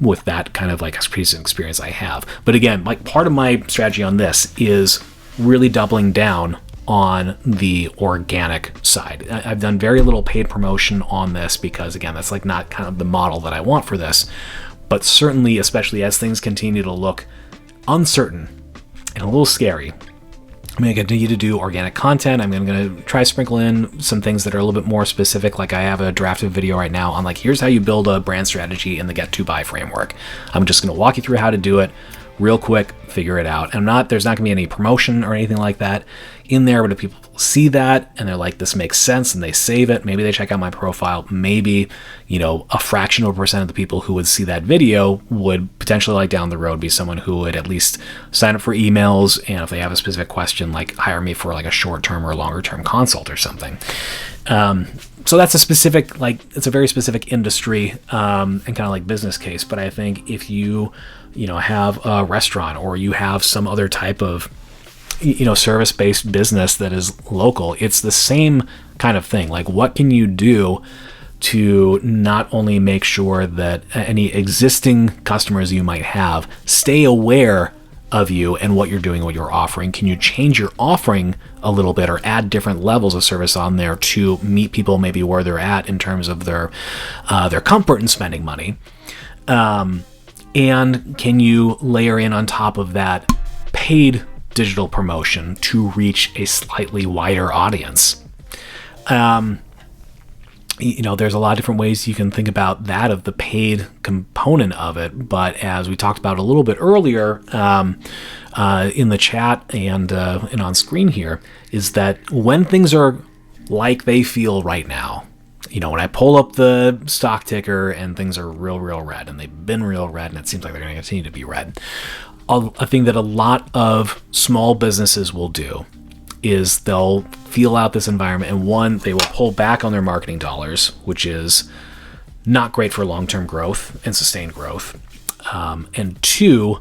with that kind of like experience I have. But again, like part of my strategy on this is really doubling down on the organic side. I've done very little paid promotion on this because again, that's like not kind of the model that I want for this. But certainly, especially as things continue to look uncertain and a little scary, I'm going to continue to do organic content. I'm going to try to sprinkle in some things that are a little bit more specific. Like I have a drafted video right now on like, here's how you build a brand strategy in the Get to Buy framework. I'm just going to walk you through how to do it real quick, figure it out. And there's not going to be any promotion or anything like that in there, but if people see that and they're like, this makes sense, and they save it, maybe they check out my profile, maybe, a fraction of a percent of the people who would see that video would potentially like down the road be someone who would at least sign up for emails, and if they have a specific question, like hire me for like a short-term or longer-term consult or something. So that's a specific, like, it's a very specific industry and kind of like business case. But I think if you have a restaurant or you have some other type of, service-based business that is local, it's the same kind of thing. Like, what can you do to not only make sure that any existing customers you might have stay aware of you and what you're doing, what you're offering? Can you change your offering a little bit or add different levels of service on there to meet people maybe where they're at in terms of their comfort in spending money? And can you layer in on top of that paid digital promotion to reach a slightly wider audience? There's a lot of different ways you can think about that, of the paid component of it. But as we talked about a little bit earlier in the chat and on screen here, is that when things are like they feel right now, when I pull up the stock ticker and things are real red, and they've been real red, and it seems like they're going to continue to be red, a thing that a lot of small businesses will do is they'll feel out this environment, and one, they will pull back on their marketing dollars, which is not great for long-term growth and sustained growth. And two,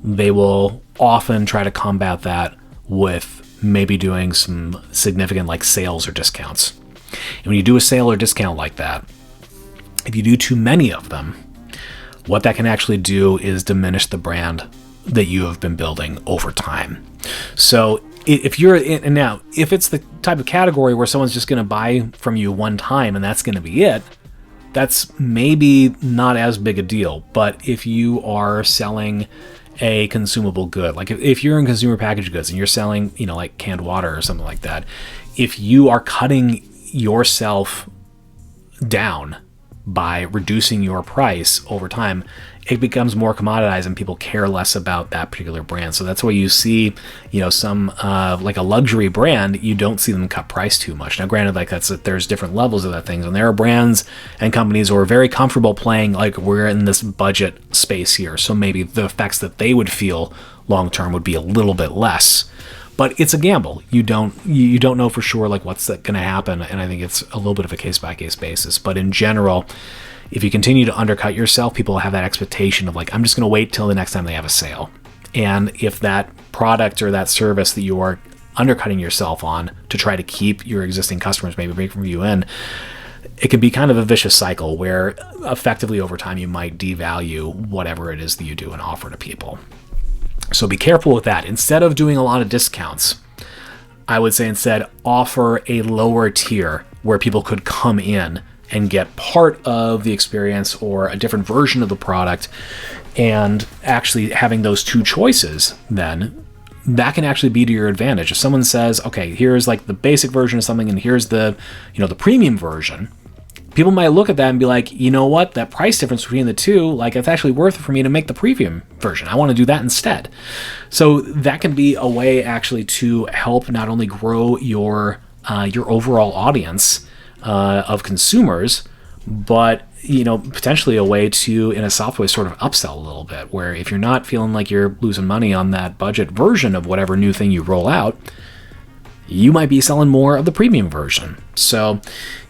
they will often try to combat that with maybe doing some significant like sales or discounts. And when you do a sale or discount like that, if you do too many of them, what that can actually do is diminish the brand that you have been building over time. So if it's the type of category where someone's just going to buy from you one time and that's going to be it, that's maybe not as big a deal. But if you are selling a consumable good, like if you're in consumer packaged goods and you're selling, like canned water or something like that, if you are cutting yourself down by reducing your price over time, it becomes more commoditized and people care less about that particular brand. So that's why you see, some like a luxury brand, you don't see them cut price too much. Now, granted, like there's different levels of that things, and there are brands and companies who are very comfortable playing like we're in this budget space here. So maybe the effects that they would feel long term would be a little bit less. But it's a gamble. You don't know for sure like what's going to happen, and I think it's a little bit of a case by case basis. But in general, if you continue to undercut yourself, people have that expectation of like, I'm just going to wait till the next time they have a sale. And if that product or that service that you are undercutting yourself on to try to keep your existing customers, maybe bring from you in, it can be kind of a vicious cycle where effectively over time you might devalue whatever it is that you do and offer to people. So be careful with that. Instead of doing a lot of discounts, I would say instead offer a lower tier where people could come in and get part of the experience or a different version of the product, and actually having those two choices, then that can actually be to your advantage. If someone says, okay, here's like the basic version of something and here's the, the premium version, people might look at that and be like, you know what, that price difference between the two, like it's actually worth it for me to make the premium version. I want to do that instead. So that can be a way actually to help not only grow your overall audience of consumers, but potentially a way to, in a soft way, sort of upsell a little bit, where if you're not feeling like you're losing money on that budget version of whatever new thing you roll out, you might be selling more of the premium version. So,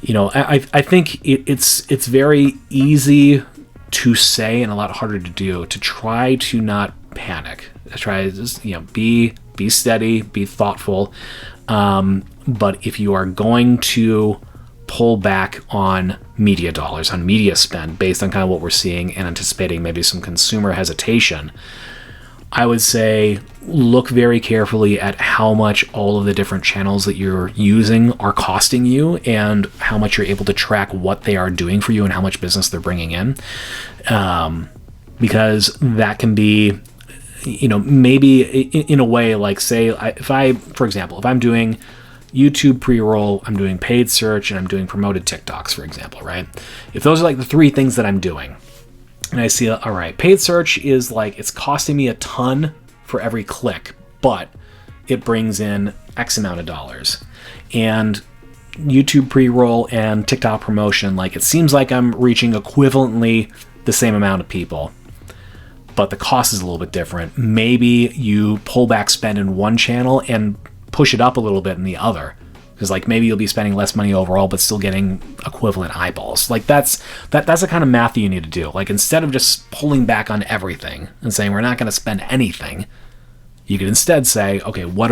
I think it's very easy to say and a lot harder to do, to try to not panic. Try to just, be steady, be thoughtful. But if you are going to pull back on media dollars, on media spend, based on kind of what we're seeing and anticipating maybe some consumer hesitation, I would say look very carefully at how much all of the different channels that you're using are costing you, and how much you're able to track what they are doing for you and how much business they're bringing in. Because that can be, maybe in a way, like say, for example, if I'm doing YouTube pre-roll, I'm doing paid search, and I'm doing promoted TikToks, for example, right? If those are like the three things that I'm doing, and I see, all right, paid search is like, it's costing me a ton for every click, but it brings in X amount of dollars. And YouTube pre-roll and TikTok promotion, like it seems like I'm reaching equivalently the same amount of people, but the cost is a little bit different. Maybe you pull back spend in one channel and push it up a little bit in the other, because like maybe you'll be spending less money overall but still getting equivalent eyeballs. Like that's the kind of math that you need to do. Like instead of just pulling back on everything and saying we're not going to spend anything, you could instead say, okay, where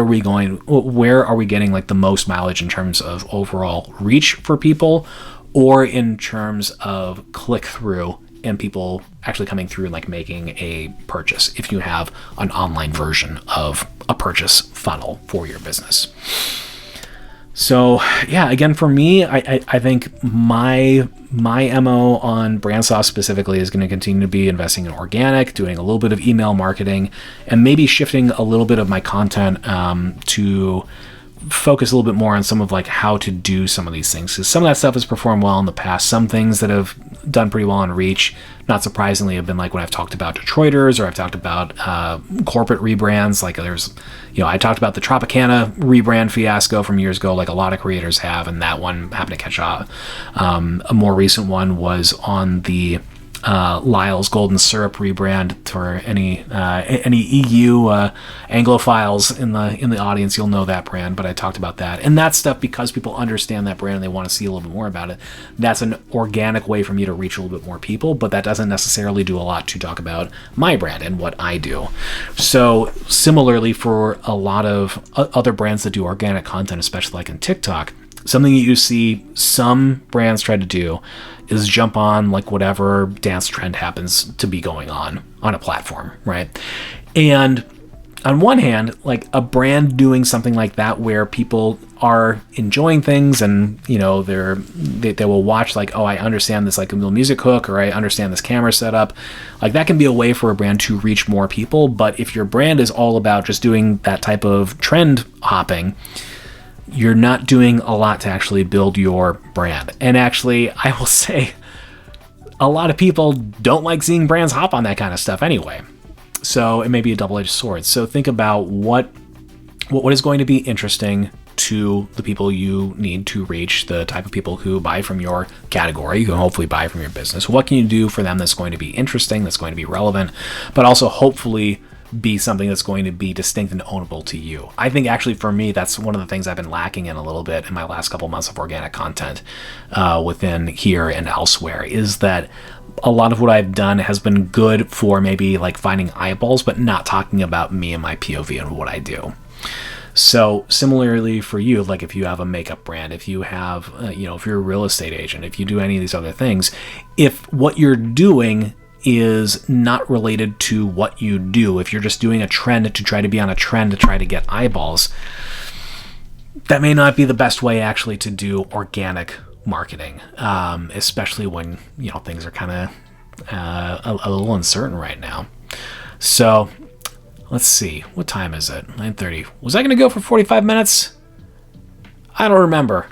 are we getting like the most mileage in terms of overall reach for people, or in terms of click through and people actually coming through and like making a purchase, if you have an online version of a purchase funnel for your business. So yeah, again, for me, I think my MO on BrandSoft specifically is going to continue to be investing in organic, doing a little bit of email marketing, and maybe shifting a little bit of my content to focus a little bit more on some of like how to do some of these things, because some of that stuff has performed well in the past. Some things that have done pretty well on reach, not surprisingly, have been like when I've talked about Detroiters, or I've talked about corporate rebrands. Like there's, I talked about the Tropicana rebrand fiasco from years ago, like a lot of creators have, and that one happened to catch on. A more recent one was on the Lyle's Golden Syrup rebrand. For any EU Anglophiles in the audience, you'll know that brand, but I talked about that. And that stuff, because people understand that brand and they want to see a little bit more about it, that's an organic way for me to reach a little bit more people, but that doesn't necessarily do a lot to talk about my brand and what I do. So similarly, for a lot of other brands that do organic content, especially like in TikTok, something that you see some brands try to do is jump on like whatever dance trend happens to be going on a platform, right? And on one hand, like a brand doing something like that where people are enjoying things and, they will watch like, oh, I understand this like a little music hook, or I understand this camera setup. Like that can be a way for a brand to reach more people. But if your brand is all about just doing that type of trend hopping, you're not doing a lot to actually build your brand. And actually, I will say, a lot of people don't like seeing brands hop on that kind of stuff anyway. So it may be a double-edged sword. So think about what is going to be interesting to the people you need to reach, the type of people who buy from your category, who hopefully buy from your business. What can you do for them that's going to be interesting, that's going to be relevant, but also hopefully be something that's going to be distinct and ownable to you. I think actually for me, that's one of the things I've been lacking in a little bit in my last couple months of organic content within here and elsewhere, is that a lot of what I've done has been good for maybe like finding eyeballs, but not talking about me and my POV and what I do. So similarly for you, like if you have a makeup brand, if you have, if you're a real estate agent, if you do any of these other things, if what you're doing is not related to what you do. If you're just doing a trend to try to be on a trend to try to get eyeballs, that may not be the best way actually to do organic marketing, especially when things are kind of a little uncertain right now. So let's see, what time is it? 9:30. Was I going to go for 45 minutes? I don't remember.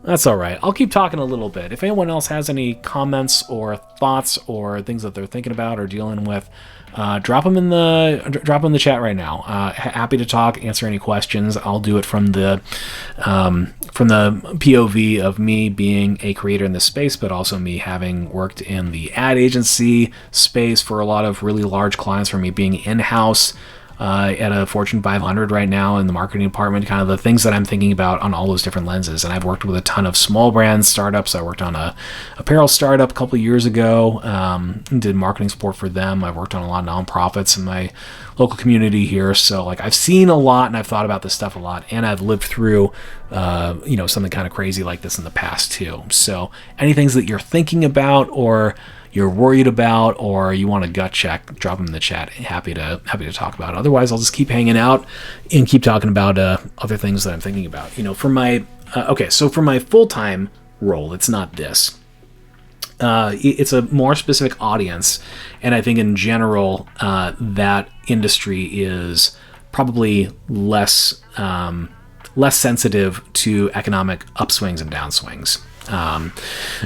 That's all right. I'll keep talking a little bit. If anyone else has any comments or thoughts or things that they're thinking about or dealing with, drop them in the chat right now. Happy to talk, answer any questions. I'll do it from the POV of me being a creator in this space, but also me having worked in the ad agency space for a lot of really large clients, for me being in-house at a Fortune 500 right now in the marketing department, kind of the things that I'm thinking about on all those different lenses. And I've worked with a ton of small brands, startups. I worked on a apparel startup a couple of years ago, did marketing support for them. I've worked on a lot of nonprofits in my local community here. So I've seen a lot and I've thought about this stuff a lot, and I've lived through, something kind of crazy like this in the past too. So any things that you're thinking about or you're worried about or you want a gut check, drop them in the chat. Happy to talk about it. Otherwise, I'll just keep hanging out and keep talking about other things that I'm thinking about. For my for my full-time role, it's not this. It's a more specific audience, and I think in general that industry is probably less sensitive to economic upswings and downswings.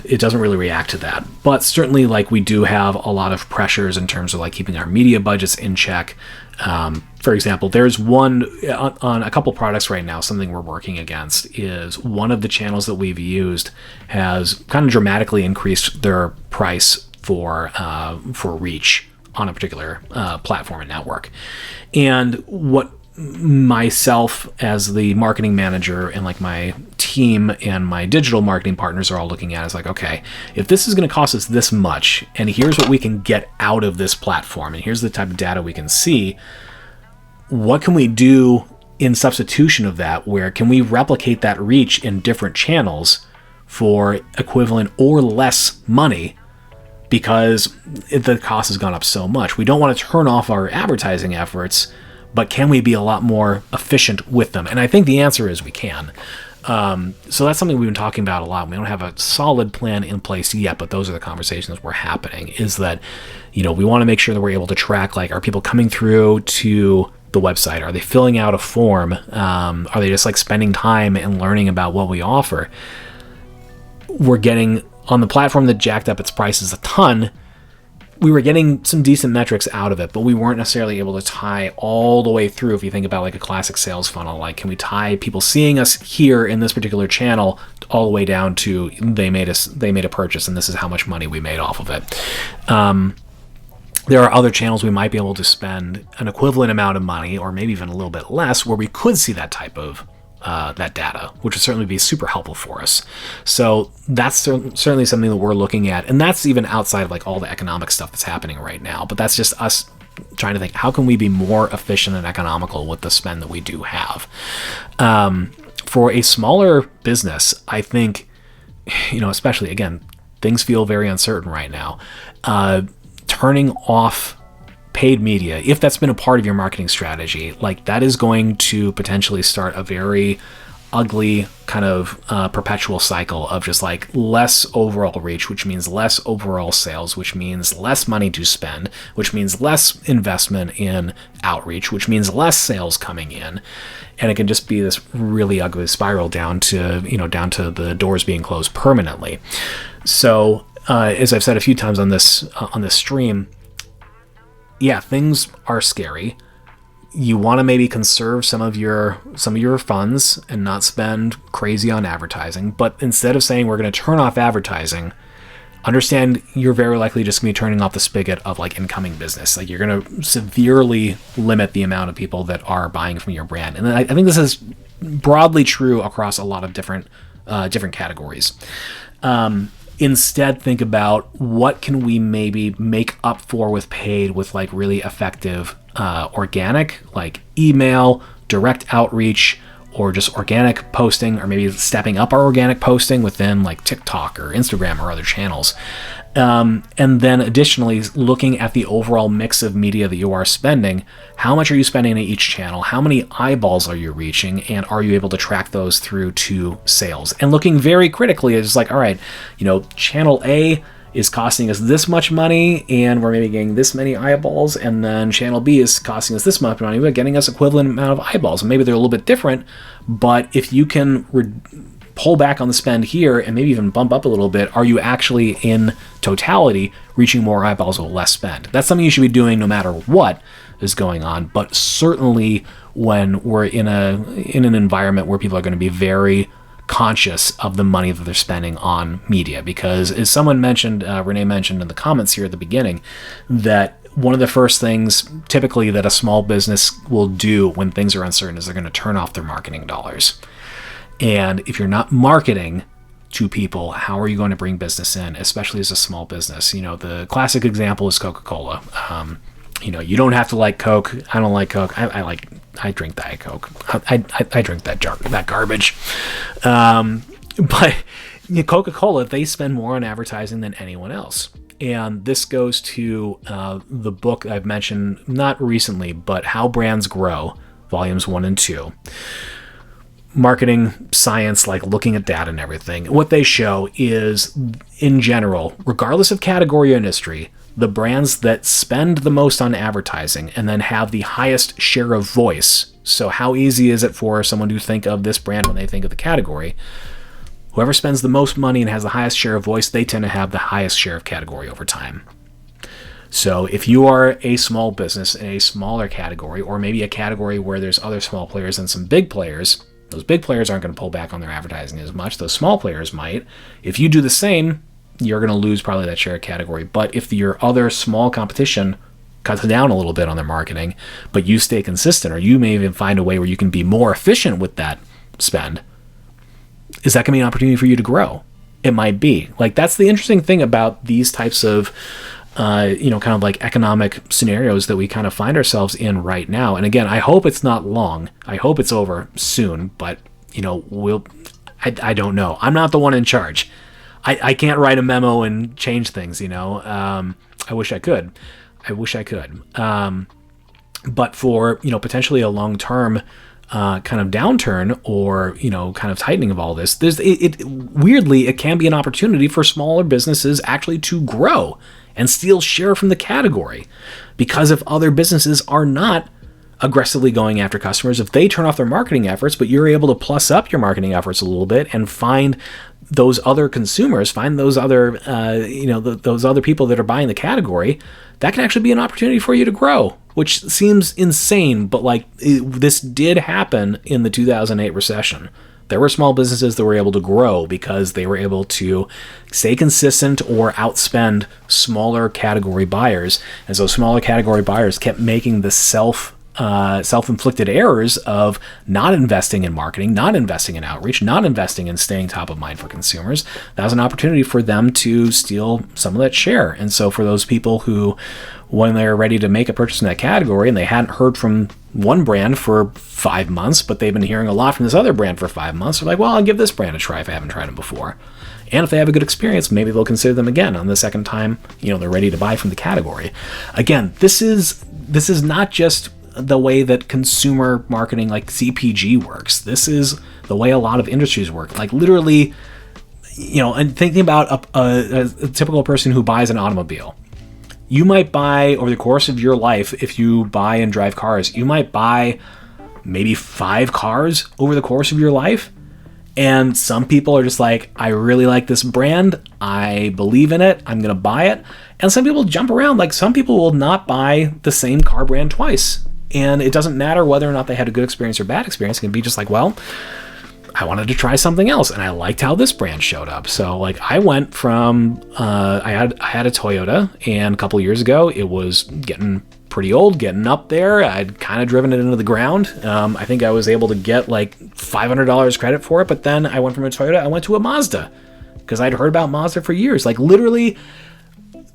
It doesn't really react to that, but certainly we do have a lot of pressures in terms of keeping our media budgets in check. For example, there's one on a couple products right now, something we're working against is one of the channels that we've used has kind of dramatically increased their price for reach on a particular platform and network. And what myself as the marketing manager and my team and my digital marketing partners are all looking at is okay, if this is going to cost us this much and here's what we can get out of this platform and here's the type of data we can see, what can we do in substitution of that? Where can we replicate that reach in different channels for equivalent or less money? Because the cost has gone up so much. We don't want to turn off our advertising efforts, but can we be a lot more efficient with them? And I think the answer is we can. So that's something we've been talking about a lot. We don't have a solid plan in place yet, but those are the conversations we're happening, is that, we want to make sure that we're able to track, are people coming through to the website? Are they filling out a form? Are they just spending time and learning about what we offer? We're getting on the platform that jacked up its prices a ton. We were getting some decent metrics out of it, but we weren't necessarily able to tie all the way through. If you think about a classic sales funnel, can we tie people seeing us here in this particular channel all the way down to they made a purchase and this is how much money we made off of it. There are other channels we might be able to spend an equivalent amount of money or maybe even a little bit less where we could see that type of that data, which would certainly be super helpful for us. So that's certainly something that we're looking at. And that's even outside of all the economic stuff that's happening right now. But that's just us trying to think, how can we be more efficient and economical with the spend that we do have? For a smaller business, I think, especially, again, things feel very uncertain right now. Turning off paid media, if that's been a part of your marketing strategy, that is going to potentially start a very ugly kind of perpetual cycle of just less overall reach, which means less overall sales, which means less money to spend, which means less investment in outreach, which means less sales coming in. And it can just be this really ugly spiral down to the doors being closed permanently. So as I've said a few times on this stream, yeah, things are scary. You want to maybe conserve some of your funds and not spend crazy on advertising. But instead of saying we're going to turn off advertising, understand you're very likely just going to be turning off the spigot of incoming business. You're going to severely limit the amount of people that are buying from your brand. And I think this is broadly true across a lot of different categories. Instead, think about what can we maybe make up for with paid with really effective organic, email, direct outreach, or just organic posting, or maybe stepping up our organic posting within like TikTok or Instagram or other channels. And then additionally, looking at the overall mix of media that you are spending. How much are you spending in each channel? How many eyeballs are you reaching? And are you able to track those through to sales? And looking very critically, it's like, all right, channel A is costing us this much money, and we're maybe getting this many eyeballs, and then channel B is costing us this much money, but getting us equivalent amount of eyeballs. And maybe they're a little bit different, but if you can pull back on the spend here and maybe even bump up a little bit, are you actually in totality reaching more eyeballs with less spend? That's something you should be doing no matter what is going on, but certainly when we're in an environment where people are going to be very conscious of the money that they're spending on media. Because as someone mentioned, Renee mentioned in the comments here at the beginning, that one of the first things typically that a small business will do when things are uncertain is they're going to turn off their marketing dollars. And if you're not marketing to people, how are you going to bring business in, especially as a small business? The classic example is Coca-Cola. You don't have to like Coke. I don't like Coke. I drink Diet Coke. I drink that garbage. But Coca-Cola, they spend more on advertising than anyone else. And this goes to the book I've mentioned, not recently, but How Brands Grow, volumes 1 and 2. Marketing science, like looking at data and everything. What they show is, in general, regardless of category or industry, the brands that spend the most on advertising and then have the highest share of voice. So how easy is it for someone to think of this brand when they think of the category? Whoever spends the most money and has the highest share of voice, they tend to have the highest share of category over time. So if you are a small business in a smaller category, or maybe a category where there's other small players and some big players, those big players aren't going to pull back on their advertising as much. Those small players might. If you do the same, you're going to lose probably that share category. But if your other small competition cuts down a little bit on their marketing, but you stay consistent, or you may even find a way where you can be more efficient with that spend, is that going to be an opportunity for you to grow? It might be. Like, that's the interesting thing about these types of kind of like economic scenarios that we kind of find ourselves in right now. And again, I hope it's not long. I hope it's over soon, but I don't know. I'm not the one in charge. I can't write a memo and change things, I wish I could. But for, potentially a long-term kind of downturn, or, kind of tightening of all this, weirdly, it can be an opportunity for smaller businesses actually to grow and steal share from the category. Because if other businesses are not aggressively going after customers, if they turn off their marketing efforts, but you're able to plus up your marketing efforts a little bit and find those other consumers, find those other, those other people that are buying the category, that can actually be an opportunity for you to grow, which seems insane, but this did happen in the 2008 recession. There were small businesses that were able to grow because they were able to stay consistent or outspend smaller category buyers. And so smaller category buyers kept making the self-inflicted errors of not investing in marketing, not investing in outreach, not investing in staying top of mind for consumers. That was an opportunity for them to steal some of that share. And so for those people who, when they're ready to make a purchase in that category and they hadn't heard from one brand for 5 months, but they've been hearing a lot from this other brand for 5 months, they're like, well, I'll give this brand a try if I haven't tried them before. And if they have a good experience, maybe they'll consider them again on the second time, they're ready to buy from the category. Again, this is not just the way that consumer marketing like CPG works. This is the way a lot of industries work. Like literally, and thinking about a typical person who buys an automobile. You might buy, over the course of your life, if you buy and drive cars, you might buy maybe 5 cars over the course of your life. And some people are just like, I really like this brand. I believe in it. I'm going to buy it. And some people jump around. Like some people will not buy the same car brand twice. And it doesn't matter whether or not they had a good experience or bad experience. It can be just like, well, I wanted to try something else, and I liked how this brand showed up. So I went from I had a Toyota, and a couple of years ago it was getting pretty old, getting up there. I'd kind of driven it into the ground. I think I was able to get $500 credit for it, but then I went from a Toyota, I went to a Mazda because I'd heard about Mazda for years. Literally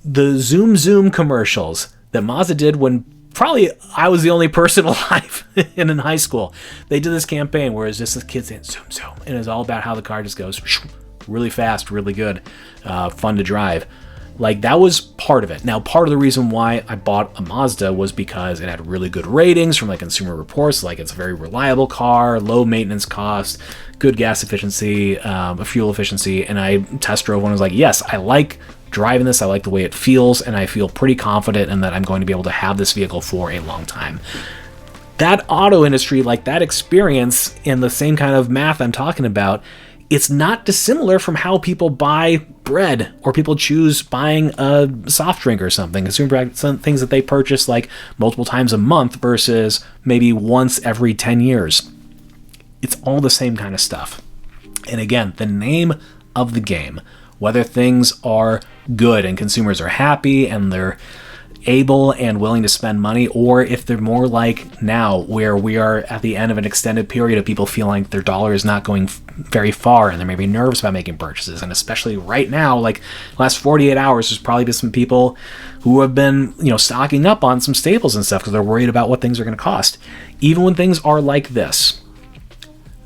the Zoom commercials that Mazda did when probably I was the only person alive in high school. They did this campaign where it's just this kid saying zoom zoom, and it's all about how the car just goes really fast, really good, fun to drive. Like, that was part of it. Now, part of the reason why I bought a Mazda was because it had really good ratings from like Consumer Reports. Like, it's a very reliable car, low maintenance cost, good gas efficiency, fuel efficiency. And I test drove one and was like, yes, I like driving this. I like the way it feels, and I feel pretty confident in that I'm going to be able to have this vehicle for a long time. That auto industry, like that experience in the same kind of math I'm talking about, it's not dissimilar from how people buy bread or people choose buying a soft drink or something. Consumer some things that they purchase like multiple times a month versus maybe once every 10 years. It's all the same kind of stuff. And again, the name of the game, whether things are good and consumers are happy and they're able and willing to spend money, or if they're more like now where we are at the end of an extended period of people feeling like their dollar is not going very far and they're maybe nervous about making purchases. And especially right now, like last 48 hours, there's probably been some people who have been, stocking up on some staples and stuff because they're worried about what things are going to cost. Even when things are like this,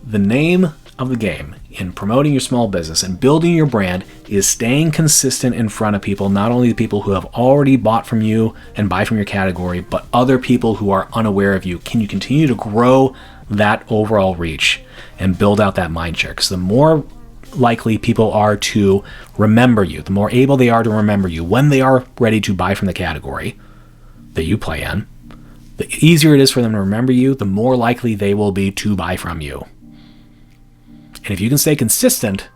the name of the game in promoting your small business and building your brand is staying consistent in front of people, not only the people who have already bought from you and buy from your category, but other people who are unaware of you. Can you continue to grow that overall reach and build out that mind share? Because the more likely people are to remember you, the more able they are to remember you when they are ready to buy from the category that you play in, the easier it is for them to remember you, the more likely they will be to buy from you. And if you can stay consistent,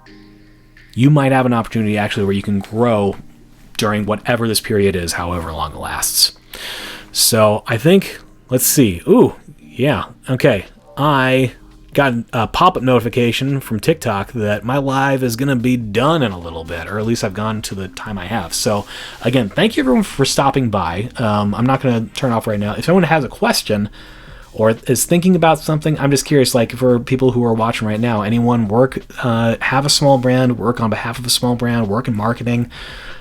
you might have an opportunity actually where you can grow during whatever this period is, however long it lasts. So I think, let's see. Ooh, yeah. Okay. I got a pop-up notification from TikTok that my live is going to be done in a little bit, or at least I've gone to the time I have. So again, thank you everyone for stopping by. I'm not going to turn off right now. If anyone has a question or is thinking about something, I'm just curious, like for people who are watching right now, anyone have a small brand, work on behalf of a small brand, work in marketing,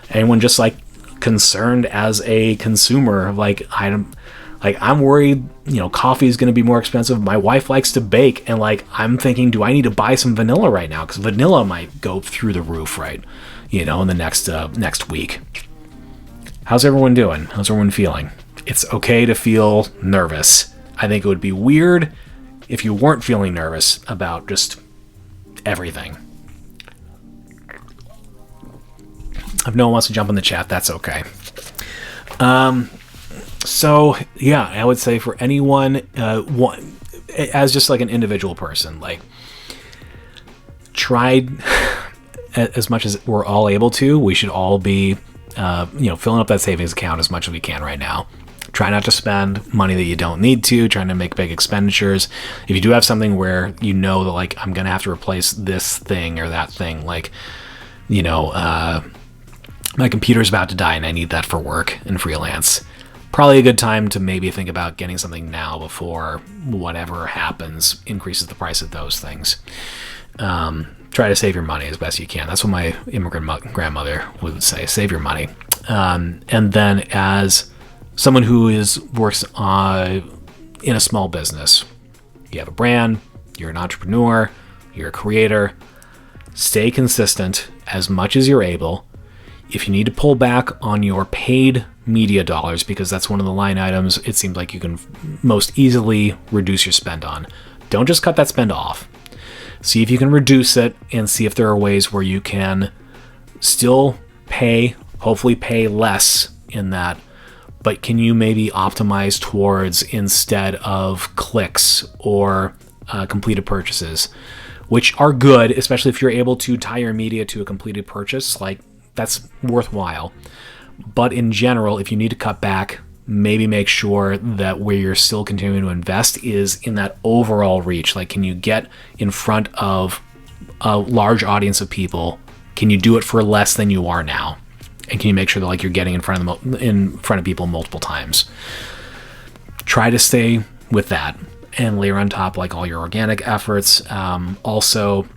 anyone just like concerned as a consumer of like, I'm worried, coffee is going to be more expensive. My wife likes to bake, and like, I'm thinking, do I need to buy some vanilla right now? Because vanilla might go through the roof, right? In the next week. How's everyone doing? How's everyone feeling? It's okay to feel nervous. I think it would be weird if you weren't feeling nervous about just everything. If no one wants to jump in the chat, that's okay. So yeah, I would say for anyone, as just like an individual person, like try as much as we're all able to. We should all be, filling up that savings account as much as we can right now. Try not to spend money that you don't need to, trying to make big expenditures. If you do have something where that like, I'm going to have to replace this thing or that thing, like, my computer's about to die and I need that for work and freelance. Probably a good time to maybe think about getting something now before whatever happens increases the price of those things. Try to save your money as best you can. That's what my immigrant grandmother would say, save your money. And then as someone who works in a small business, you have a brand, you're an entrepreneur, you're a creator, stay consistent as much as you're able. If you need to pull back on your paid media dollars, because that's one of the line items it seems like you can most easily reduce your spend on, don't just cut that spend off. See if you can reduce it and see if there are ways where you can still hopefully pay less in that, but can you maybe optimize towards, instead of clicks or completed purchases, which are good, especially if you're able to tie your media to a completed purchase, like that's worthwhile. But in general, if you need to cut back, maybe make sure that where you're still continuing to invest is in that overall reach. Like, can you get in front of a large audience of people? Can you do it for less than you are now? And can you make sure that like you're getting in front of people multiple times? Try to stay with that and layer on top like all your organic efforts. Also,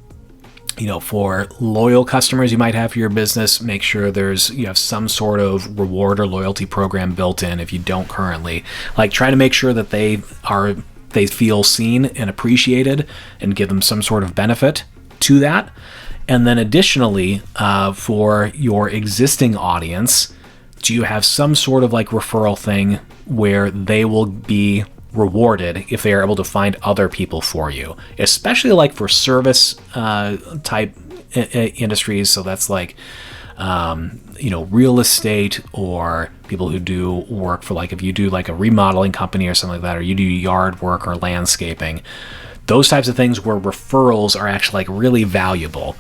For loyal customers you might have for your business, make sure you have some sort of reward or loyalty program built in if you don't currently. Like, try to make sure that they feel seen and appreciated, and give them some sort of benefit to that. And then additionally, for your existing audience, do you have some sort of like referral thing where they will be rewarded if they are able to find other people for you, especially like for service type industries. So that's like real estate, or people who do work for, like, if you do like a remodeling company or something like that, or you do yard work or landscaping, those types of things where referrals are actually like really valuable.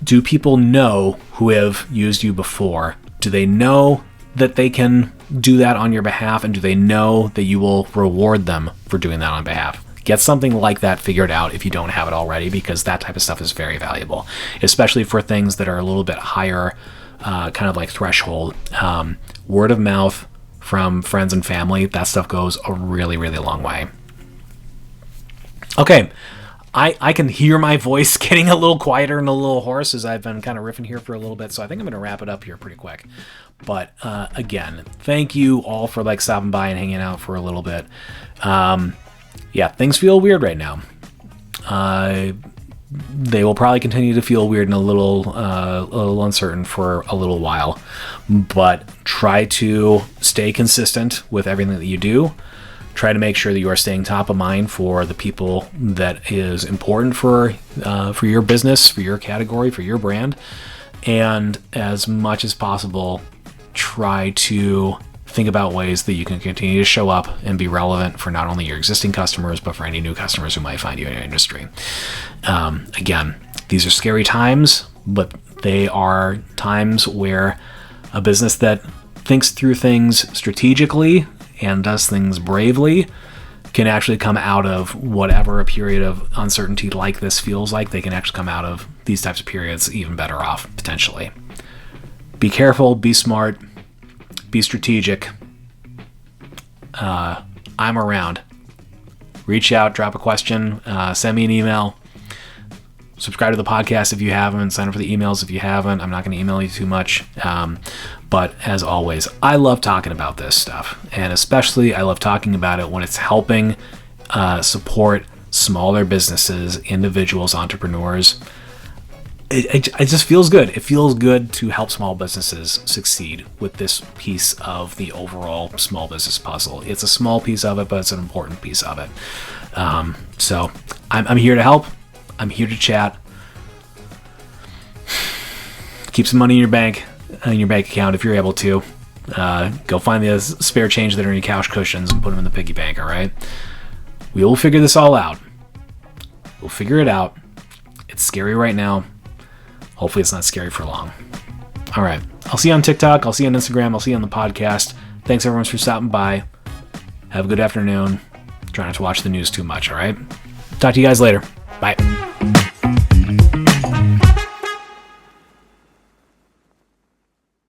Do people know who have used you before? Do they know that they can do that on your behalf, and do they know that you will reward them for doing that on behalf? Get something like that figured out if you don't have it already, because that type of stuff is very valuable, especially for things that are a little bit higher kind of like threshold. Word of mouth from friends and family, that stuff goes a really, really long way. Okay, I can hear my voice getting a little quieter and a little hoarse as I've been kind of riffing here for a little bit, so I think I'm going to wrap it up here pretty quick. But again, thank you all for like stopping by and hanging out for a little bit. Things feel weird right now. They will probably continue to feel weird and a little uncertain for a little while. But try to stay consistent with everything that you do. Try to make sure that you are staying top of mind for the people that is important for your business, for your category, for your brand. And as much as possible, try to think about ways that you can continue to show up and be relevant for not only your existing customers, but for any new customers who might find you in your industry. Again, these are scary times, but they are times where a business that thinks through things strategically and does things bravely can actually come out of whatever a period of uncertainty like this feels like. They can actually come out of these types of periods even better off, potentially. Be careful, be smart, be strategic. I'm around. Reach out, drop a question, send me an email. Subscribe to the podcast if you haven't. Sign up for the emails if you haven't. I'm not going to email you too much. But as always, I love talking about this stuff. And especially I love talking about it when it's helping support smaller businesses, individuals, entrepreneurs. It just feels good. It feels good to help small businesses succeed with this piece of the overall small business puzzle. It's a small piece of it, but it's an important piece of it. So I'm here to help. I'm here to chat. Keep some money in your bank account if you're able to. Go find the spare change that are in your couch cushions and put them in the piggy bank, all right? We will figure this all out. We'll figure it out. It's scary right now. Hopefully it's not scary for long. All right. I'll see you on TikTok. I'll see you on Instagram. I'll see you on the podcast. Thanks, everyone, for stopping by. Have a good afternoon. Try not to watch the news too much, all right? Talk to you guys later. Bye.